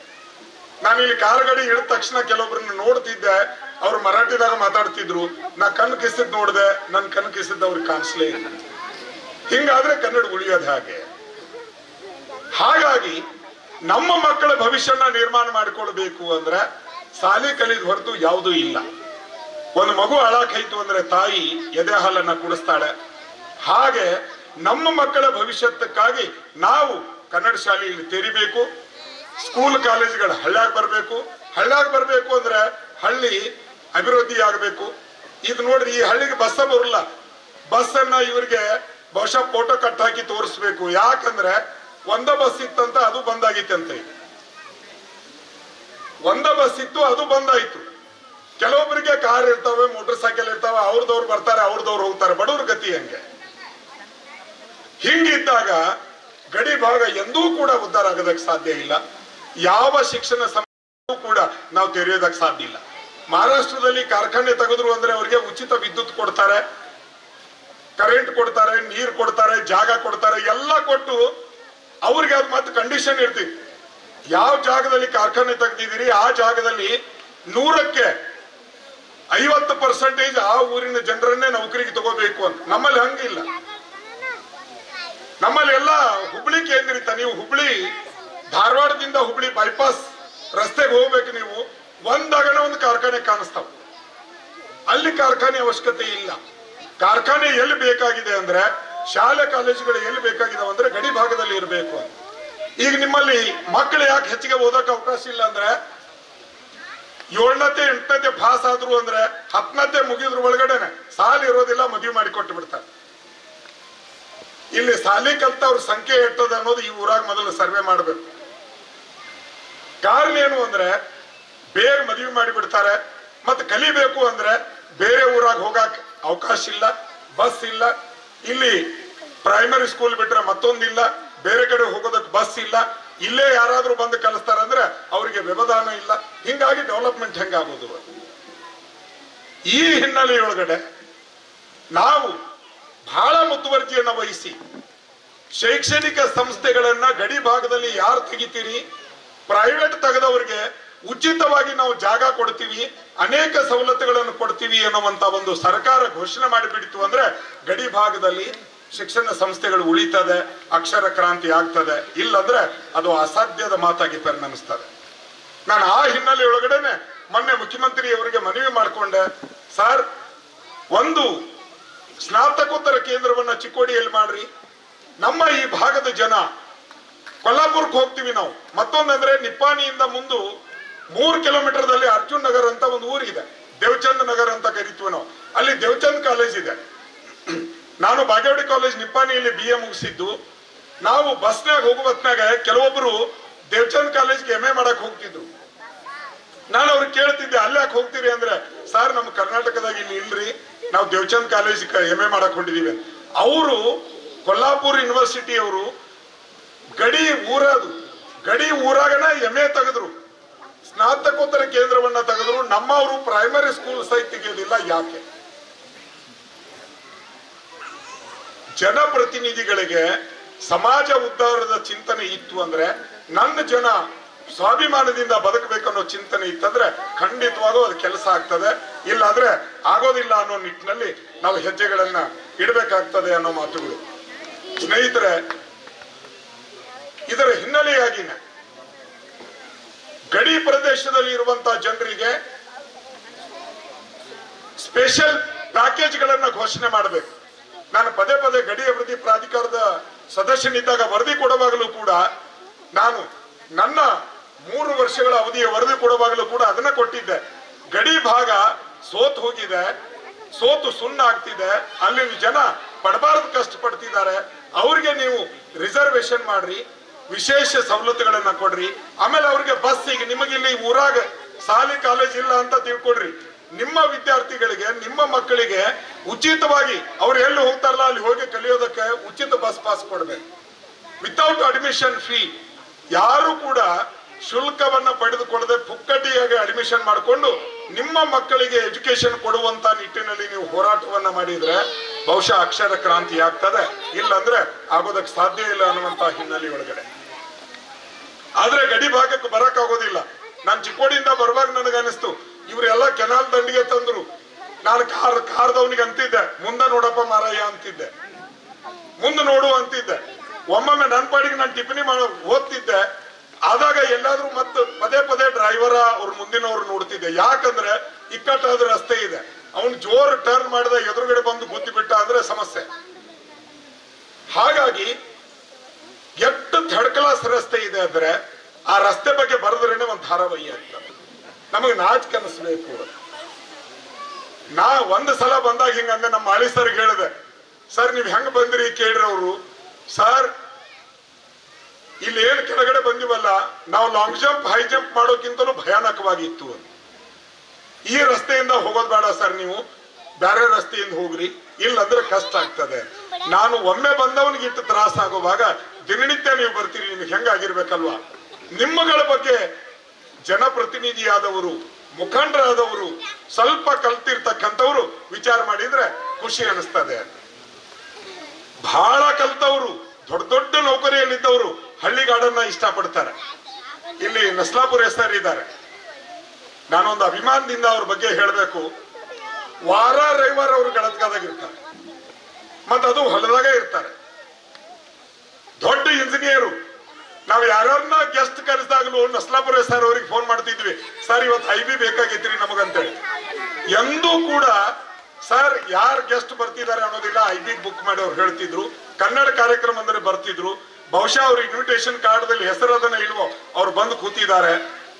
ನಾನು ಇಲ್ಲಿ ಕಾಲ್ಗಡಿ ಇಳಿದ ತಕ್ಷಣ ಕೆಲವೊಬ್ಬರನ್ನ ನೋಡ್ತಿದ್ದೆ, ಅವ್ರು ಮರಾಠಿದಾಗ ಮಾತಾಡ್ತಿದ್ರು. ನಾ ಕಣ್ಣು ಕಿಸಿದ್ ನೋಡ್ದೆ, ನನ್ ಕಣ್ಣು ಕಿಸಿದ್ ಅವ್ರಿಗೆ ಕಾಣಿಸ್ಲೇ ಇಲ್ಲ. ಹಿಂಗಾದ್ರೆ ಕನ್ನಡ ಉಳಿಯೋದು ಹಾಗೆ. ಹಾಗಾಗಿ ನಮ್ಮ ಮಕ್ಕಳ ಭವಿಷ್ಯನ ನಿರ್ಮಾಣ ಮಾಡಿಕೊಳ್ಬೇಕು ಅಂದ್ರೆ ಶಾಲೆ ಕಲಿದ ಹೊರತು ಯಾವುದೂ ಇಲ್ಲ. ಒಂದು ಮಗು ಅಳಾಕೈತು ಅಂದ್ರೆ ತಾಯಿ ಎದೆ ಹಾಲನ್ನ ಕುಡಿಸ್ತಾಳೆ. ಹಾಗೆ ನಮ್ಮ ಮಕ್ಕಳ ಭವಿಷ್ಯಕ್ಕಾಗಿ ನಾವು ಕನ್ನಡ ಶಾಲೆಯಲ್ಲಿ ತೆರಿಬೇಕು. ಸ್ಕೂಲ್ ಕಾಲೇಜುಗಳು ಹಳ್ಳ್ಯಾಗ ಬರಬೇಕು. ಹಳ್ಳ್ಯಾಗ ಬರಬೇಕು ಅಂದ್ರೆ ಹಳ್ಳಿ ಅಭಿವೃದ್ಧಿ ಆಗಬೇಕು. ಇದು ನೋಡ್ರಿ, ಈ ಹಳ್ಳಿಗೆ ಬಸ್ಸ ಬರಲ್ಲ. ಬಸ್ಸನ್ನ ಇವರಿಗೆ ಬಹುಶಃ ಫೋಟೋ ಕಟ್ ಹಾಕಿ ತೋರಿಸ್ಬೇಕು. ಯಾಕಂದ್ರೆ ಒಂದ ಬಸ್ ಇತ್ತಂತ, ಅದು ಬಂದಾಗಿತ್ತಂತೆ. ಒಂದ ಬಸ್ ಇತ್ತು, ಅದು ಬಂದಾಯ್ತು. ಕೆಲವೊಬ್ಬರಿಗೆ ಕಾರ್ ಇರ್ತಾವೆ, ಮೋಟರ್ ಸೈಕಲ್ ಇರ್ತಾವೆ, ಅವ್ರದವ್ರು ಬರ್ತಾರೆ, ಅವ್ರದವ್ರು ಹೋಗ್ತಾರೆ. ಬಡವ್ರ ಗತಿ ಹಂಗೆ. ಹಿಂಗಿದ್ದಾಗ ಗಡಿ ಭಾಗ ಎಂದೂ ಕೂಡ ಉದ್ಧಾರ ಆಗೋದಕ್ಕೆ ಸಾಧ್ಯ ಇಲ್ಲ. ಯಾವ ಶಿಕ್ಷಣ ಸಂಸ್ಥೆ ಕೂಡ ನಾವು ತೆರೆಯೋದಕ್ಕೆ ಸಾಧ್ಯ ಇಲ್ಲ. ಮಹಾರಾಷ್ಟ್ರದಲ್ಲಿ ಕಾರ್ಖಾನೆ ತೆಗೆದ್ರು ಅಂದ್ರೆ ಅವ್ರಿಗೆ ಉಚಿತ ವಿದ್ಯುತ್ ಕೊಡ್ತಾರೆ, ಕರೆಂಟ್ ಕೊಡ್ತಾರೆ, ನೀರು ಕೊಡ್ತಾರೆ, ಜಾಗ ಕೊಡ್ತಾರೆ, ಎಲ್ಲ ಕೊಟ್ಟು ಅವ್ರಿಗೆ ಅದು ಮತ್ತೆ ಕಂಡೀಷನ್ ಇರ್ತೀವಿ. ಯಾವ ಜಾಗದಲ್ಲಿ ಕಾರ್ಖಾನೆ ತೆಗೆದಿದ್ದೀರಿ ಆ ಜಾಗದಲ್ಲಿ 100ಕ್ಕೆ 50% ಆ ಊರಿನ ಜನರನ್ನೇ ನೌಕರಿಗೆ ತಗೋಬೇಕು ಅಂತ. ನಮ್ಮಲ್ಲಿ ಹಂಗಿಲ್ಲ. ನಮ್ಮಲ್ಲಿ ಎಲ್ಲ ಹುಬ್ಳಿ ಕೇಂದ್ರಿತ. ನೀವು ಹುಬ್ಳಿ ಧಾರವಾಡದಿಂದ ಹುಬ್ಳಿ ಬೈಪಾಸ್ ರಸ್ತೆಗೆ ಹೋಗ್ಬೇಕು, ನೀವು ಒಂದಾಗಣ ಒಂದು ಕಾರ್ಖಾನೆ ಕಾಣಿಸ್ತಾವ. ಅಲ್ಲಿ ಕಾರ್ಖಾನೆ ಅವಶ್ಯಕತೆ ಇಲ್ಲ. ಕಾರ್ಖಾನೆ ಎಲ್ಲಿ ಬೇಕಾಗಿದೆ ಅಂದ್ರೆ, ಶಾಲೆ ಕಾಲೇಜುಗಳು ಎಲ್ಲಿ ಬೇಕಾಗಿದಾವೆ ಅಂದ್ರೆ ಗಡಿ ಭಾಗದಲ್ಲಿ ಇರಬೇಕು ಅಂತ. ಈಗ ನಿಮ್ಮಲ್ಲಿ ಮಕ್ಕಳು ಯಾಕೆ ಹೆಚ್ಚಿಗೆ ಓದಕ್ಕೆ ಅವಕಾಶ ಇಲ್ಲ ಅಂದ್ರೆ, 7ನೇ 8ನೇ ಪಾಸ್ ಆದ್ರು ಅಂದ್ರೆ 10ನೇ ಮುಗಿದ್ರ ಒಳಗಡೆನೆ ಸಾಲ ಇರೋದಿಲ್ಲ, ಮದುವೆ ಮಾಡಿ ಕೊಟ್ಟು ಬಿಡ್ತಾರೆ. ಇಲ್ಲಿ ಸಾಲಿ ಕಲ್ತವ್ರ ಸಂಖ್ಯೆ ಎಷ್ಟದ ಅನ್ನೋದು ಈ ಊರಾಗ ಮೊದಲು ಸರ್ವೆ ಮಾಡ್ಬೇಕು. ಕಾರಣ ಏನು ಅಂದ್ರೆ, ಬೇಗ ಮದುವೆ ಮಾಡಿ ಬಿಡ್ತಾರೆ. ಮತ್ತೆ ಕಲಿಬೇಕು ಅಂದ್ರೆ ಬೇರೆ ಊರಾಗ ಹೋಗಕ್ ಅವಕಾಶ ಇಲ್ಲ, ಬಸ್ ಇಲ್ಲ. ಇಲ್ಲಿ ಪ್ರೈಮರಿ ಸ್ಕೂಲ್ ಬಿಟ್ರೆ ಮತ್ತೊಂದಿಲ್ಲ, ಬೇರೆ ಕಡೆ ಹೋಗೋದಕ್ಕೆ ಬಸ್ ಇಲ್ಲ. ಇಲ್ಲೇ ಯಾರಾದ್ರೂ ಬಂದು ಕಲಿಸ್ತಾರಂದ್ರೆ ಅವರಿಗೆ ವ್ಯವಧಾನ ಇಲ್ಲ. ಹಿಂಗಾಗಿ ಡೆವಲಪ್ಮೆಂಟ್ ಹೆಂಗಾಗೋದು? ಈ ಹಿನ್ನೆಲೆಯೊಳಗಡೆ ನಾವು ಬಹಳ ಮುತುವರ್ಜಿಯನ್ನ ವಹಿಸಿ ಶೈಕ್ಷಣಿಕ ಸಂಸ್ಥೆಗಳನ್ನ ಗಡಿ ಭಾಗದಲ್ಲಿ ಯಾರು ತೆಗಿತೀರಿ, ಪ್ರೈವೇಟ್ ತೆಗೆದವರಿಗೆ ಉಚಿತವಾಗಿ ನಾವು ಜಾಗ ಕೊಡ್ತೀವಿ, ಅನೇಕ ಸವಲತ್ತುಗಳನ್ನು ಕೊಡ್ತೀವಿ ಅನ್ನುವಂತ ಒಂದು ಸರ್ಕಾರ ಘೋಷಣೆ ಮಾಡಿಬಿಡ್ತು ಅಂದ್ರೆ ಗಡಿ ಭಾಗದಲ್ಲಿ ಶಿಕ್ಷಣ ಸಂಸ್ಥೆಗಳು ಉಳಿತದೆ, ಅಕ್ಷರ ಕ್ರಾಂತಿ ಆಗ್ತದೆ. ಇಲ್ಲಂದ್ರೆ ಅದು ಅಸಾಧ್ಯದ ಮಾತಾಗಿ ಪರಿಣಮಿಸ್ತದೆ. ನಾನು ಆ ಹಿನ್ನೆಲೆಯೊಳಗಡೆನೆ ಮೊನ್ನೆ ಮುಖ್ಯಮಂತ್ರಿಯವರಿಗೆ ಮನವಿ ಮಾಡಿಕೊಂಡೆ, ಸರ್ ಒಂದು ಸ್ನಾತಕೋತ್ತರ ಕೇಂದ್ರವನ್ನ ಚಿಕ್ಕೋಡಿಯಲ್ಲಿ ಮಾಡ್ರಿ. ನಮ್ಮ ಈ ಭಾಗದ ಜನ ಕೊಲ್ಲಾಪುರಕ್ಕೆ ಹೋಗ್ತೀವಿ ನಾವು. ಮತ್ತೊಂದಂದ್ರೆ ನಿಪ್ಪಾಣಿಯಿಂದ ಮುಂದೆ 3 ಕಿಲೋಮೀಟರ್ದಲ್ಲಿ ಅರ್ಜುನ್ ನಗರ್ ಅಂತ ಒಂದು ಊರಿದೆ, ದೇವಚಂದ್ ನಗರ್ ಅಂತ ಕರಿತೀವಿ ನಾವು. ಅಲ್ಲಿ ದೇವಚಂದ್ ಕಾಲೇಜ್ ಇದೆ. ನಾನು ಬಾಗೇವಾಡಿ ಕಾಲೇಜ್ ನಿಪ್ಪಾಣಿಯಲ್ಲಿ BA ಮುಗಿಸಿದ್ದು. ನಾವು ಬಸ್ನಾಗ ಹೋಗುವ ಹೊತ್ನಾಗ ಕೆಲವೊಬ್ರು ದೇವಚಂದ್ ಕಾಲೇಜ್ಗೆ MA ಮಾಡಕ್ ಹೋಗ್ತಿದ್ರು. ನಾನು ಅವ್ರಿಗೆ ಕೇಳ್ತಿದ್ದೆ, ಅಲ್ಲಿ ಯಾಕೆ ಹೋಗ್ತೀರಿ ಅಂದ್ರೆ, ಸರ್ ನಮ್ಮ ಕರ್ನಾಟಕದಾಗ ಇಲ್ಲಿ ಇಲ್ರಿ, ನಾವು ದೇವಚಂದ್ ಕಾಲೇಜ್ MA ಮಾಡಕ್ ಹೊಂಟಿದೀವಿ. ಅವರು ಕೊಲ್ಲಾಪುರ್ ಯೂನಿವರ್ಸಿಟಿ ಅವರು ಗಡಿ ಊರಾಗನ MA ತೆಗೆದ್ರು, ಸ್ನಾತಕೋತ್ತರ ಕೇಂದ್ರವನ್ನ ತೆಗೆದ್ರು. ನಮ್ಮವರು ಪ್ರೈಮರಿ ಸ್ಕೂಲ್ ಸಹಿತ ತೆಗೆಯೋದಿಲ್ಲ. ಯಾಕೆ? ಜನಪ್ರತಿನಿಧಿಗಳಿಗೆ ಸಮಾಜ ಉದ್ಧಾರದ ಚಿಂತನೆ ಇತ್ತು ಅಂದ್ರೆ, ನನ್ನ ಜನ ಸ್ವಾಭಿಮಾನದಿಂದ ಬದುಕಬೇಕನ್ನೋ ಚಿಂತನೆ ಇತ್ತಂದ್ರೆ ಖಂಡಿತವಾಗೂ ಅದು ಕೆಲಸ ಆಗ್ತದೆ. ಇಲ್ಲಾಂದ್ರೆ ಆಗೋದಿಲ್ಲ ಅನ್ನೋ ನಿಟ್ಟಿನಲ್ಲಿ ನಾವು ಹೆಜ್ಜೆಗಳನ್ನ ಇಡಬೇಕಾಗ್ತದೆ ಅನ್ನೋ ಮಾತುಗಳು. ಸ್ನೇಹಿತರೆ, ಇದರ ಹಿನ್ನೆಲೆಯಾಗಿನ ಗಡಿ ಪ್ರದೇಶದಲ್ಲಿ ಇರುವಂತಹ ಜನರಿಗೆ ಸ್ಪೆಷಲ್ ಪ್ಯಾಕೇಜ್ಗಳನ್ನ ಘೋಷಣೆ ಮಾಡಬೇಕು. ನಾನು ಪದೇ ಪದೇ ಗಡಿ ಅಭಿವೃದ್ಧಿ ಪ್ರಾಧಿಕಾರದ ಸದಸ್ಯನಿದ್ದಾಗ ವರದಿ ಕೊಡುವಾಗಲೂ ಕೂಡ ನಾನು ನನ್ನ 3 ವರ್ಷಗಳ ಅವಧಿಯ ವರದಿ ಕೊಡುವಾಗಲೂ ಕೂಡ ಅದನ್ನ ಕೊಟ್ಟಿದ್ದೆ. ಗಡಿ ಭಾಗ ಸೋತು ಹೋಗಿದೆ, ಸೋತು ಸುಣ್ಣ ಆಗ್ತಿದೆ, ಅಲ್ಲಿನ ಜನ ಪಡಬಾರದು ಕಷ್ಟಪಡ್ತಿದ್ದಾರೆ, ಅವ್ರಿಗೆ ನೀವು ರಿಸರ್ವೇಶನ್ ಮಾಡ್ರಿ, ವಿಶೇಷ ಸವಲತ್ತುಗಳನ್ನ ಕೊಡ್ರಿ, ಆಮೇಲೆ ಅವ್ರಿಗೆ ಬಸ್, ಈಗ ನಿಮಗೆ ಇಲ್ಲಿ ಊರಾಗ ಶಾಲೆ ಕಾಲೇಜ್ ಇಲ್ಲ ಅಂತ ತಿಳ್ಕೊಡ್ರಿ, ನಿಮ್ಮ ವಿದ್ಯಾರ್ಥಿಗಳಿಗೆ ನಿಮ್ಮ ಮಕ್ಕಳಿಗೆ ಉಚಿತವಾಗಿ ಅವ್ರು ಎಲ್ಲಿ ಹೋಗ್ತಾರಲ್ಲ ಅಲ್ಲಿ ಹೋಗಿ ಕಲಿಯೋದಕ್ಕೆ ಉಚಿತ ಬಸ್ ಪಾಸ್ ಕೊಡ್ಬೇಕು. ವಿತೌಟ್ ಅಡ್ಮಿಷನ್ ಫೀ, ಯಾರು ಕೂಡ ಶುಲ್ಕವನ್ನ ಪಡೆದುಕೊಳ್ಳದೆ ಪುಕ್ಕಟಿಯಾಗಿ ಅಡ್ಮಿಷನ್ ಮಾಡಿಕೊಂಡು ನಿಮ್ಮ ಮಕ್ಕಳಿಗೆ ಎಜುಕೇಶನ್ ಕೊಡುವಂತ ನಿಟ್ಟಿನಲ್ಲಿ ನೀವು ಹೋರಾಟವನ್ನ ಮಾಡಿದ್ರೆ ಬಹುಶಃ ಅಕ್ಷರ ಕ್ರಾಂತಿ ಆಗ್ತದೆ, ಇಲ್ಲಂದ್ರೆ ಆಗೋದಕ್ಕೆ ಸಾಧ್ಯ ಇಲ್ಲ ಅನ್ನುವಂತ ಹಿನ್ನೆಲೆ ಒಳಗಡೆ. ಆದ್ರೆ ಗಡಿ ಭಾಗಕ್ಕೆ ಬರಕ್ ಆಗೋದಿಲ್ಲ. ನಾನು ಚಿಕ್ಕೋಡಿಯಿಂದ ಬರುವಾಗ ನನಗನ್ನಿಸ್ತು ಇವರೆಲ್ಲ ಕೆನಾಲ್ ದಂಡಿಗೆ ತಂದ್ರು, ನಾನು ಕಾರ್ದವನಿಗೆ ಅಂತಿದ್ದೆ ಮುಂದೆ ನೋಡಪ್ಪ ಮಾರಯ್ಯ ಅಂತಿದ್ದೆ, ಮುಂದೆ ನೋಡು ಅಂತಿದ್ದೆ. ಒಮ್ಮೊಮ್ಮೆ ನನ್ನ ಪಾಡಿಗೆ ನಾನು ಟಿಪ್ಪಣಿ ಓದ್ತಿದ್ದೆ, ಆದಾಗ ಎಲ್ಲಾದ್ರೂ ಮತ್ತೆ ಪದೇ ಪದೇ ಡ್ರೈವರ ಅವ್ರ ಮುಂದಿನವ್ರು ನೋಡ್ತಿದ್ದೆ. ಯಾಕಂದ್ರೆ ಇಕ್ಕಟ್ಟಾದ ರಸ್ತೆ ಇದೆ, ಅವನು ಜೋರ್ ಟರ್ನ್ ಮಾಡಿದ ಎದುರುಗಡೆ ಬಂದು ಗುದ್ದಿ ಬಿಟ್ಟ ಅಂದ್ರೆ ಸಮಸ್ಯೆ. ಹಾಗಾಗಿ ಎಷ್ಟು ಥರ್ಡ್ ಕ್ಲಾಸ್ ರಸ್ತೆ ಇದೆ ಅಂದ್ರೆ ಆ ರಸ್ತೆ ಬಗ್ಗೆ ಬರೆದ್ರೇನೆ ಒಂದು ಧಾರಾವಾಹಿ ಆಗ್ತದೆ. ನಮಗೆ ನಾಚಿಕೆ ಅನಿಸ್ಬೇಕು. ನಾ ಒಂದು ಸಲ ಬಂದಾಗ ಹಿಂಗಂದ್ರೆ ನಮ್ಮ ಮಾಳಿ ಸರ್ಗೆ ಹೇಳಿದೆ, ಸರ್ ನೀವ್ ಹೆಂಗ್ ಬಂದಿರಿ ಕೇಳ್ರಿ. ಅವರು ಸರ್ ಇಲ್ಲಿ ಏನ್ ಕೆಳಗಡೆ ಬಂದಿವಲ್ಲ ನಾವು ಲಾಂಗ್ ಜಂಪ್ ಹೈ ಜಂಪ್ ಮಾಡೋಕ್ಕಿಂತಲೂ ಭಯಾನಕವಾಗಿತ್ತು. ಈ ರಸ್ತೆಯಿಂದ ಹೋಗೋದು ಬೇಡ ಸರ್, ನೀವು ಬೇರೆ ರಸ್ತೆಯಿಂದ ಹೋಗ್ರಿ, ಇಲ್ಲಂದ್ರೆ ಕಷ್ಟ ಆಗ್ತದೆ. ನಾನು ಒಮ್ಮೆ ಬಂದವನಿಗೆ ಇಟ್ಟು ತ್ರಾಸ ಆಗುವಾಗ ದಿನನಿತ್ಯ ನೀವು ಬರ್ತೀರಿ, ನಿಮ್ಗೆ ಹೆಂಗಾಗಿರ್ಬೇಕಲ್ವಾ. ನಿಮ್ಮಗಳ ಬಗ್ಗೆ ಜನಪ್ರತಿನಿಧಿಯಾದವರು, ಮುಖಂಡರಾದವರು, ಸ್ವಲ್ಪ ಕಲ್ತಿರ್ತಕ್ಕಂಥವ್ರು ವಿಚಾರ ಮಾಡಿದ್ರೆ ಖುಷಿ ಅನಿಸ್ತದೆ. ಬಹಳ ಕಲ್ತವ್ರು, ದೊಡ್ಡ ದೊಡ್ಡ ನೌಕರಿಯಲ್ಲಿದ್ದವರು ಹಳ್ಳಿಗಾಡನ್ನ ಇಷ್ಟಪಡ್ತಾರೆ. ಇಲ್ಲಿ ನಸ್ಲಾಪುರ ಹೆಸರು ಇದ್ದಾರೆ, ನಾನೊಂದು ಅಭಿಮಾನದಿಂದ ಅವ್ರ ಬಗ್ಗೆ ಹೇಳಬೇಕು. ವಾರ ರವಿವಾರ ಅವರು ಗಳತ್ಗಾದಾಗ ಇರ್ತಾರೆ, ಮತ್ತ ಅದು ಹೊಲದಾಗ ಇರ್ತಾರೆ. ದೊಡ್ಡ ಇಂಜಿನಿಯರು. ನಾವು ಯಾರನ್ನ ಗೆಸ್ಟ್ ಕರೆಸಿದಾಗಲೂ ನಸ್ಲಾಪುರ ಸರ್ ಅವ್ರಿಗೆ ಫೋನ್ ಮಾಡ್ತಿದ್ವಿ, ಸರ್ ಇವತ್ತು IB ಬೇಕಾಗಿತ್ರಿ ನಮಗಂತೇಳಿ. ಎಂದೂ ಕೂಡ ಸರ್ ಯಾರು ಗೆಸ್ಟ್ ಬರ್ತಿದ್ದಾರೆ ಅನ್ನೋದಿಲ್ಲ, IB ಬುಕ್ ಮಾಡಿ ಅವ್ರು ಹೇಳ್ತಿದ್ರು. ಕನ್ನಡ ಕಾರ್ಯಕ್ರಮ ಅಂದ್ರೆ ಬರ್ತಿದ್ರು. ಬಹುಶಃ ಅವ್ರ ಇನ್ವಿಟೇಷನ್ ಕಾರ್ಡ್ದಲ್ಲಿ ಹೆಸರು ಅದನ್ನ ಇಲ್ವೋ, ಅವ್ರು ಬಂದು ಕೂತಿದ್ದಾರೆ.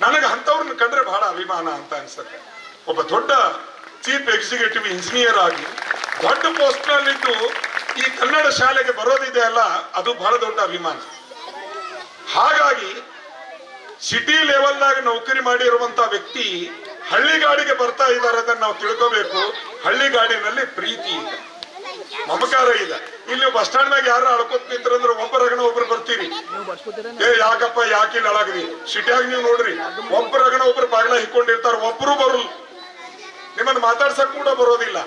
ನನಗೆ ಅಂತವ್ರನ್ನ ಕಂಡ್ರೆ ಬಹಳ ಅಭಿಮಾನ ಅಂತ ಅನ್ಸುತ್ತೆ. ಒಬ್ಬ ದೊಡ್ಡ ಚೀಫ್ ಎಕ್ಸಿಕ್ಯೂಟಿವ್ ಇಂಜಿನಿಯರ್ ಆಗಿ ದೊಡ್ಡ ಪೋಸ್ಟ್ ನಲ್ಲಿದ್ದು ಈ ಕನ್ನಡ ಶಾಲೆಗೆ ಬರೋದಿದೆ ಅಲ್ಲ, ಅದು ಬಹಳ ದೊಡ್ಡ ಅಭಿಮಾನ. ಹಾಗಾಗಿ ಸಿಟಿ ಲೆವೆಲ್ನಾಗ ನೌಕರಿ ಮಾಡಿರುವಂತ ವ್ಯಕ್ತಿ ಹಳ್ಳಿಗಾಡಿಗೆ ಬರ್ತಾ ಇದ್ದಾರೆ ಅದನ್ನ ನಾವು ತಿಳ್ಕೋಬೇಕು. ಹಳ್ಳಿಗಾಡಿನಲ್ಲಿ ಪ್ರೀತಿ ಇದೆ, ಮಮಕಾರ ಇದೆ. ಇಲ್ಲಿ ಬಸ್ ಸ್ಟ್ಯಾಂಡ್ ನಾಗ ಯಾರು ಅಳ್ಕೋತ್ ನಿಂತ್ರಂದ್ರೆ ಒಬ್ಬರಗಣ ಒಬ್ರು ಬರ್ತೀರಿ, ಯಾಕಪ್ಪ ಯಾಕೆ ಇಲ್ಲಿ ಅಳಗ್ರಿ. ಸಿಟಿಯಾಗ ನೀವು ನೋಡ್ರಿ, ಒಬ್ಬರಗಣ ಒಬ್ರು ಬಾಗ್ಲ ಹಿಕ್ಕೊಂಡಿರ್ತಾರ, ಒಬ್ರು ಬರಲ್ಲ, ನಿಮ್ಮನ್ನ ಮಾತಾಡ್ಸಕ್ ಕೂಡ ಬರೋದಿಲ್ಲ.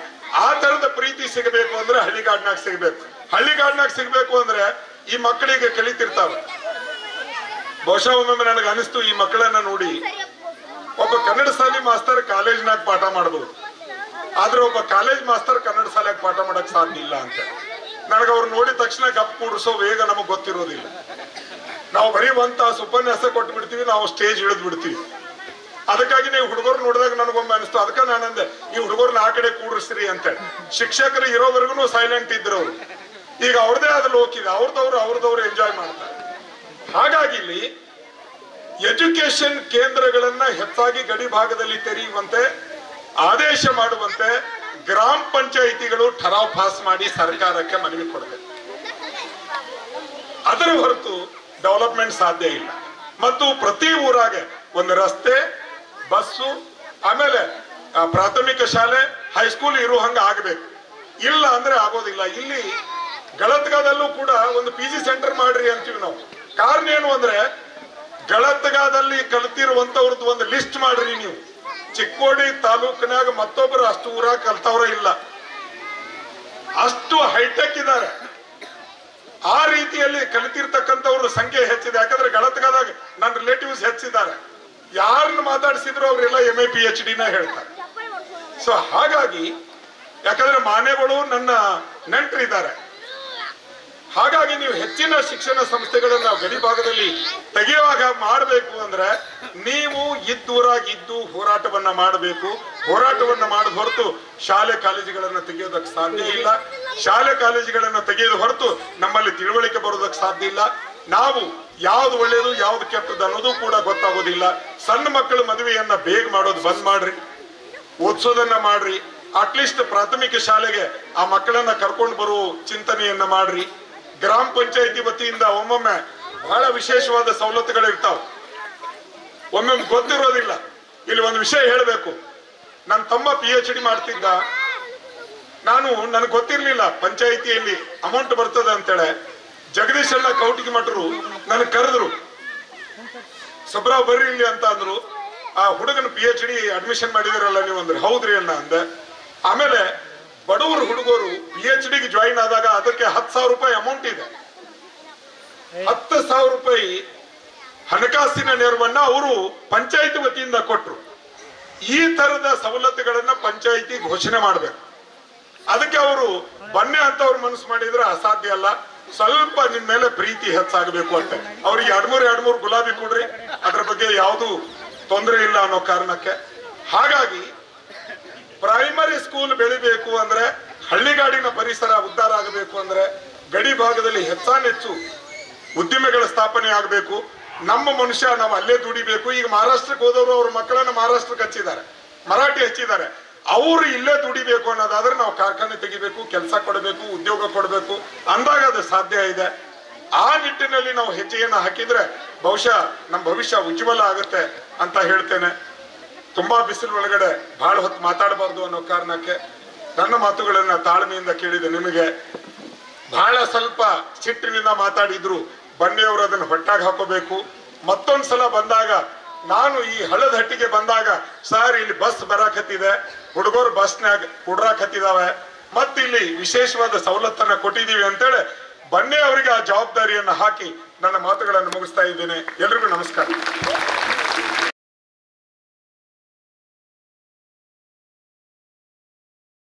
ಆ ತರದ ಪ್ರೀತಿ ಸಿಗಬೇಕು ಅಂದ್ರೆ ಹಳ್ಳಿಗಾಡ್ನಾಗ ಸಿಗ್ಬೇಕು. ಹಳ್ಳಿಗಾಡ್ನಾಗ ಸಿಗ್ಬೇಕು ಅಂದ್ರೆ ಈ ಮಕ್ಕಳಿಗೆ ಕಲಿತಿರ್ತಾವೆ. ಬಹುಶಃ ಒಮ್ಮೊಮ್ಮೆ ನನಗೆ ಅನಿಸ್ತು, ಈ ಮಕ್ಕಳನ್ನ ನೋಡಿ ಒಬ್ಬ ಕನ್ನಡ ಶಾಲೆ ಮಾಸ್ತರ್ ಕಾಲೇಜ್ನಾಗ ಪಾಠ ಮಾಡಬಹುದು, ಆದ್ರೆ ಒಬ್ಬ ಕಾಲೇಜ್ ಮಾಸ್ತರ್ ಕನ್ನಡ ಶಾಲೆಗೆ ಪಾಠ ಮಾಡಕ್ ಸಾಧ್ಯ ಇಲ್ಲ ಅಂತ. ನನಗೆ ಅವ್ರು ನೋಡಿದ ತಕ್ಷಣ ಗಪ್ ಕೂಡಿಸೋ ವೇಗ ನಮಗ್ ಗೊತ್ತಿರೋದಿಲ್ಲ. ನಾವು ಬರೀ ಒಂದ್ ತಾಸು ಉಪನ್ಯಾಸ ಕೊಟ್ಟು ಬಿಡ್ತೀವಿ, ನಾವು ಸ್ಟೇಜ್ ಇಳಿದ್ ಬಿಡ್ತೀವಿ. ಅದಕ್ಕಾಗಿ ನೀವು ಹುಡುಗರು ನೋಡಿದಾಗ ನನಗೊಮ್ಮೆ ಅನಿಸ್ತು, ಅದಕ್ಕೆ ನಾನಂದೆ ಈ ಹುಡುಗರ್ನ ಆ ಕಡೆ ಕೂಡಿಸ್ರಿ ಅಂತ. ಶಿಕ್ಷಕರು ಇರೋವರೆಗೂ ಸೈಲೆಂಟ್ ಇದ್ರು ಅವರು. ಈಗ ಅವ್ರದೇ ಆದ ಲೋಕ ಇದೆ, ಅವ್ರದವ್ರು ಎಂಜಾಯ್ ಮಾಡ್ತಾರೆ. ಹಾಗಾಗಿ ಇಲ್ಲಿ ಎಜುಕೇಶನ್ ಕೇಂದ್ರಗಳನ್ನ ಹೆಚ್ಚಾಗಿ ಗಡಿ ಭಾಗದಲ್ಲಿ ತೆರೆಯುವಂತೆ ಆದೇಶ ಮಾಡುವಂತೆ ಗ್ರಾಮ ಪಂಚಾಯಿತಿಗಳು ಠರಾವ್ ಪಾಸ್ ಮಾಡಿ ಸರ್ಕಾರಕ್ಕೆ ಮನವಿ ಕೊಡಬೇಕು. ಅದರ ಹೊರತು ಡೆವಲಪ್ಮೆಂಟ್ ಸಾಧ್ಯ ಇಲ್ಲ. ಮತ್ತು ಪ್ರತಿ ಊರಾಗೆ ಒಂದು ರಸ್ತೆ, ಬಸ್ಸು, ಆಮೇಲೆ ಪ್ರಾಥಮಿಕ ಶಾಲೆ, ಹೈಸ್ಕೂಲ್ ಇರೋ ಹಂಗ ಆಗ್ಬೇಕು. ಇಲ್ಲ ಅಂದ್ರೆ ಆಗೋದಿಲ್ಲ. ಇಲ್ಲಿ ಗಳತ್ಗಾದಲ್ಲೂ ಕೂಡ ಒಂದು PG ಸೆಂಟರ್ ಮಾಡ್ರಿ ಅಂತೀವಿ ನಾವು. ಕಾರಣ ಏನು ಅಂದ್ರೆ ಗಳತ್ಗಾದಲ್ಲಿ ಕಲ್ತಿರುವಂತವ್ರದ್ದು ಒಂದು ಲಿಸ್ಟ್ ಮಾಡ್ರಿ ನೀವು. ಚಿಕ್ಕೋಡಿ ತಾಲೂಕಿನಾಗ ಮತ್ತೊಬ್ಬರು ಅಷ್ಟು ಊರಾಗ ಕಲ್ತವ್ರ ಇಲ್ಲ, ಅಷ್ಟು ಹೈಟೆಕ್ ಇದ್ದಾರೆ. ಆ ರೀತಿಯಲ್ಲಿ ಕಲಿತಿರ್ತಕ್ಕಂಥವ್ರ ಸಂಖ್ಯೆ ಹೆಚ್ಚಿದೆ. ಯಾಕಂದ್ರೆ ಗಳತ್ಗಾದಾಗ ನನ್ನ ರಿಲೇಟಿವ್ಸ್ ಹೆಚ್ಚಿದ್ದಾರೆ. ಯಾರನ್ನ ಮಾತಾಡಿಸಿದ್ರು ಅವರೆಲ್ಲ MA PhD ಹೇಳ್ತಾರೆ. ಸೊ ಹಾಗಾಗಿ ಯಾಕಂದ್ರೆ ಮಾನೆಗಳು ನನ್ನ ನೆಂಟರಿದ್ದಾರೆ. ಹಾಗಾಗಿ ನೀವು ಹೆಚ್ಚಿನ ಶಿಕ್ಷಣ ಸಂಸ್ಥೆಗಳನ್ನ ಗಡಿ ಭಾಗದಲ್ಲಿ ತೆಗೆಯುವಾಗ ಮಾಡಬೇಕು ಅಂದ್ರೆ ನೀವು ಇದ್ದೂರಾಗಿದ್ದು ಹೋರಾಟವನ್ನ ಮಾಡಬೇಕು. ಹೋರಾಟವನ್ನ ಮಾಡದ ಹೊರತು ಶಾಲೆ ಕಾಲೇಜುಗಳನ್ನ ತೆಗೆಯೋದಕ್ಕೆ ಸಾಧ್ಯ ಇಲ್ಲ. ಶಾಲೆ ಕಾಲೇಜುಗಳನ್ನ ತೆಗೆಯೋದು ಹೊರತು ನಮ್ಮಲ್ಲಿ ತಿಳುವಳಿಕೆ ಬರೋದಕ್ಕೆ ಸಾಧ್ಯ ಇಲ್ಲ. ನಾವು ಯಾವ್ದು ಒಳ್ಳೇದು ಯಾವ್ದು ಕೆಟ್ಟದ್ದು ಅನ್ನೋದು ಕೂಡ ಗೊತ್ತಾಗೋದಿಲ್ಲ. ಸಣ್ಣ ಮಕ್ಕಳ ಮದುವೆಯನ್ನ ಬೇಗ ಮಾಡೋದು ಬಂದ್ ಮಾಡ್ರಿ, ಓದಿಸೋದನ್ನ ಮಾಡ್ರಿ. ಅಟ್ಲೀಸ್ಟ್ ಪ್ರಾಥಮಿಕ ಶಾಲೆಗೆ ಆ ಮಕ್ಕಳನ್ನ ಕರ್ಕೊಂಡು ಬರುವ ಚಿಂತನೆಯನ್ನ ಮಾಡ್ರಿ. ಗ್ರಾಮ ಪಂಚಾಯತಿ ವತಿಯಿಂದ ಒಮ್ಮೊಮ್ಮೆ ಬಹಳ ವಿಶೇಷವಾದ ಸವಲತ್ತುಗಳಿರ್ತಾವ, ಒಮ್ಮೊಮ್ಮೆ ಗೊತ್ತಿರೋದಿಲ್ಲ. ಇಲ್ಲಿ ಒಂದು ವಿಷಯ ಹೇಳಬೇಕು. ನನ್ನ ತಮ್ಮ PhD ಮಾಡ್ತಿದ್ದ. ನನಗೆ ಗೊತ್ತಿರ್ಲಿಲ್ಲ ಪಂಚಾಯಿತಿಯಲ್ಲಿ ಅಮೌಂಟ್ ಬರ್ತದೆ ಅಂತೇಳಿ. ಜಗದೀಶ್ ಅಣ್ಣ ಕೌಟಿಗೆ ಮಠರು ನನಗೆ ಕರೆದ್ರು, ಸುಬ್ರಾವ್ ಬರ್ರಿ ಇಲ್ಲಿ ಅಂತ ಅಂದ್ರು. ಆ ಹುಡುಗನ PhD ಅಡ್ಮಿಷನ್ ಮಾಡಿದಿರಲ್ಲ ನೀವು ಅಂದ್ರೆ, ಹೌದ್ರಿ ಅಣ್ಣ ಅಂದೆ. ಆಮೇಲೆ ಬಡವರು ಹುಡುಗರು PhDಗೆ ಜಾಯಿನ್ ಆದಾಗ ಅದಕ್ಕೆ 10,000 ರೂಪಾಯಿ ಅಮೌಂಟ್ ಇದೆ. 10,000 ರೂಪಾಯಿ ಹಣಕಾಸಿನ ನೆರವನ್ನ ಅವರು ಪಂಚಾಯಿತಿ ವತಿಯಿಂದ ಕೊಟ್ರು. ಈ ತರದ ಸವಲತ್ತುಗಳನ್ನ ಪಂಚಾಯಿತಿ ಘೋಷಣೆ ಮಾಡ್ಬೇಕು. ಅದಕ್ಕೆ ಅವರು ಬನ್ನಿ ಅಂತ ಅವ್ರು ಮನಸ್ಸು ಮಾಡಿದ್ರೆ ಅಸಾಧ್ಯ ಅಲ್ಲ. ಸ್ವಲ್ಪ ನಿಮ್ ಮೇಲೆ ಪ್ರೀತಿ ಹೆಚ್ಚಾಗಬೇಕು ಅಂತ ಅವ್ರಿಗೆ 2-3 ಗುಲಾಬಿ ಕೊಡ್ರಿ, ಅದ್ರ ಬಗ್ಗೆ ಯಾವುದು ತೊಂದರೆ ಇಲ್ಲ ಅನ್ನೋ ಕಾರಣಕ್ಕೆ. ಹಾಗಾಗಿ ಪ್ರೈಮರಿ ಸ್ಕೂಲ್ ಬೆಳಿಬೇಕು ಅಂದ್ರೆ, ಹಳ್ಳಿಗಾಡಿನ ಪರಿಸರ ಉದ್ಧಾರ ಆಗಬೇಕು ಅಂದ್ರೆ, ಗಡಿ ಭಾಗದಲ್ಲಿ ಹೆಚ್ಚಾನೆಚ್ಚು ಉದ್ದಿಮೆಗಳ ಸ್ಥಾಪನೆ ಆಗಬೇಕು. ನಮ್ಮ ಮನುಷ್ಯ ನಾವು ಅಲ್ಲೇ ದುಡಿಬೇಕು. ಈಗ ಮಹಾರಾಷ್ಟ್ರಕ್ಕೆ ಹೋದವರು ಅವ್ರ ಮಕ್ಕಳನ್ನ ಮಹಾರಾಷ್ಟ್ರಕ್ಕೆ ಹಚ್ಚಿದ್ದಾರೆ, ಮರಾಠಿ ಹಚ್ಚಿದ್ದಾರೆ. ಅವರು ಇಲ್ಲೇ ದುಡಿಬೇಕು ಅನ್ನೋದಾದ್ರೆ ನಾವು ಕಾರ್ಖಾನೆ ತೆಗಿಬೇಕು, ಕೆಲಸ ಕೊಡಬೇಕು, ಉದ್ಯೋಗ ಕೊಡಬೇಕು ಅಂದಾಗ ಅದು ಸಾಧ್ಯ ಇದೆ. ಆ ನಿಟ್ಟಿನಲ್ಲಿ ನಾವು ಹೆಜ್ಜೆಯನ್ನು ಹಾಕಿದ್ರೆ ಬಹುಶಃ ನಮ್ಮ ಭವಿಷ್ಯ ಉಜ್ವಲ ಆಗುತ್ತೆ ಅಂತ ಹೇಳ್ತೇನೆ. ತುಂಬಾ ಬಿಸಿಲು ಒಳಗಡೆ ಬಹಳ ಹೊತ್ತು ಮಾತಾಡಬಾರ್ದು ಅನ್ನೋ ಕಾರಣಕ್ಕೆ ನನ್ನ ಮಾತುಗಳನ್ನ ತಾಳ್ಮೆಯಿಂದ ಕೇಳಿದೆ. ನಿಮಗೆ ಬಹಳ ಸ್ವಲ್ಪ ಸಿಟ್ಟಿನಿಂದ ಮಾತಾಡಿದ್ರು ಬಂಡೆಯವರು ಅದನ್ನು ಹೊಟ್ಟಾಗಿ ಹಾಕೋಬೇಕು. ಮತ್ತೊಂದ್ಸಲ ಬಂದಾಗ ನಾನು ಈ ಹಳ್ಳದಹಟ್ಟಿಗೆ ಬಂದಾಗ, ಸರ್ ಇಲ್ಲಿ ಬಸ್ ಬರಾಕತ್ತಿದೆ, ಹುಡುಗರು ಬಸ್ನಾಗ ಕುಡ್ರಾಕತ್ತಿದಾವೆ, ಮತ್ತಿಲ್ಲಿ ವಿಶೇಷವಾದ ಸವಲತ್ತನ್ನ ಕೊಟ್ಟಿದೀವಿ ಅಂತೇಳಿ ಬನ್ನಿ ಅವರಿಗೆ ಆ ಜವಾಬ್ದಾರಿಯನ್ನ ಹಾಕಿ ನನ್ನ ಮಾತುಗಳನ್ನು ಮುಗಿಸ್ತಾ ಇದ್ದೇನೆ. ಎಲ್ರಿಗೂ ನಮಸ್ಕಾರ.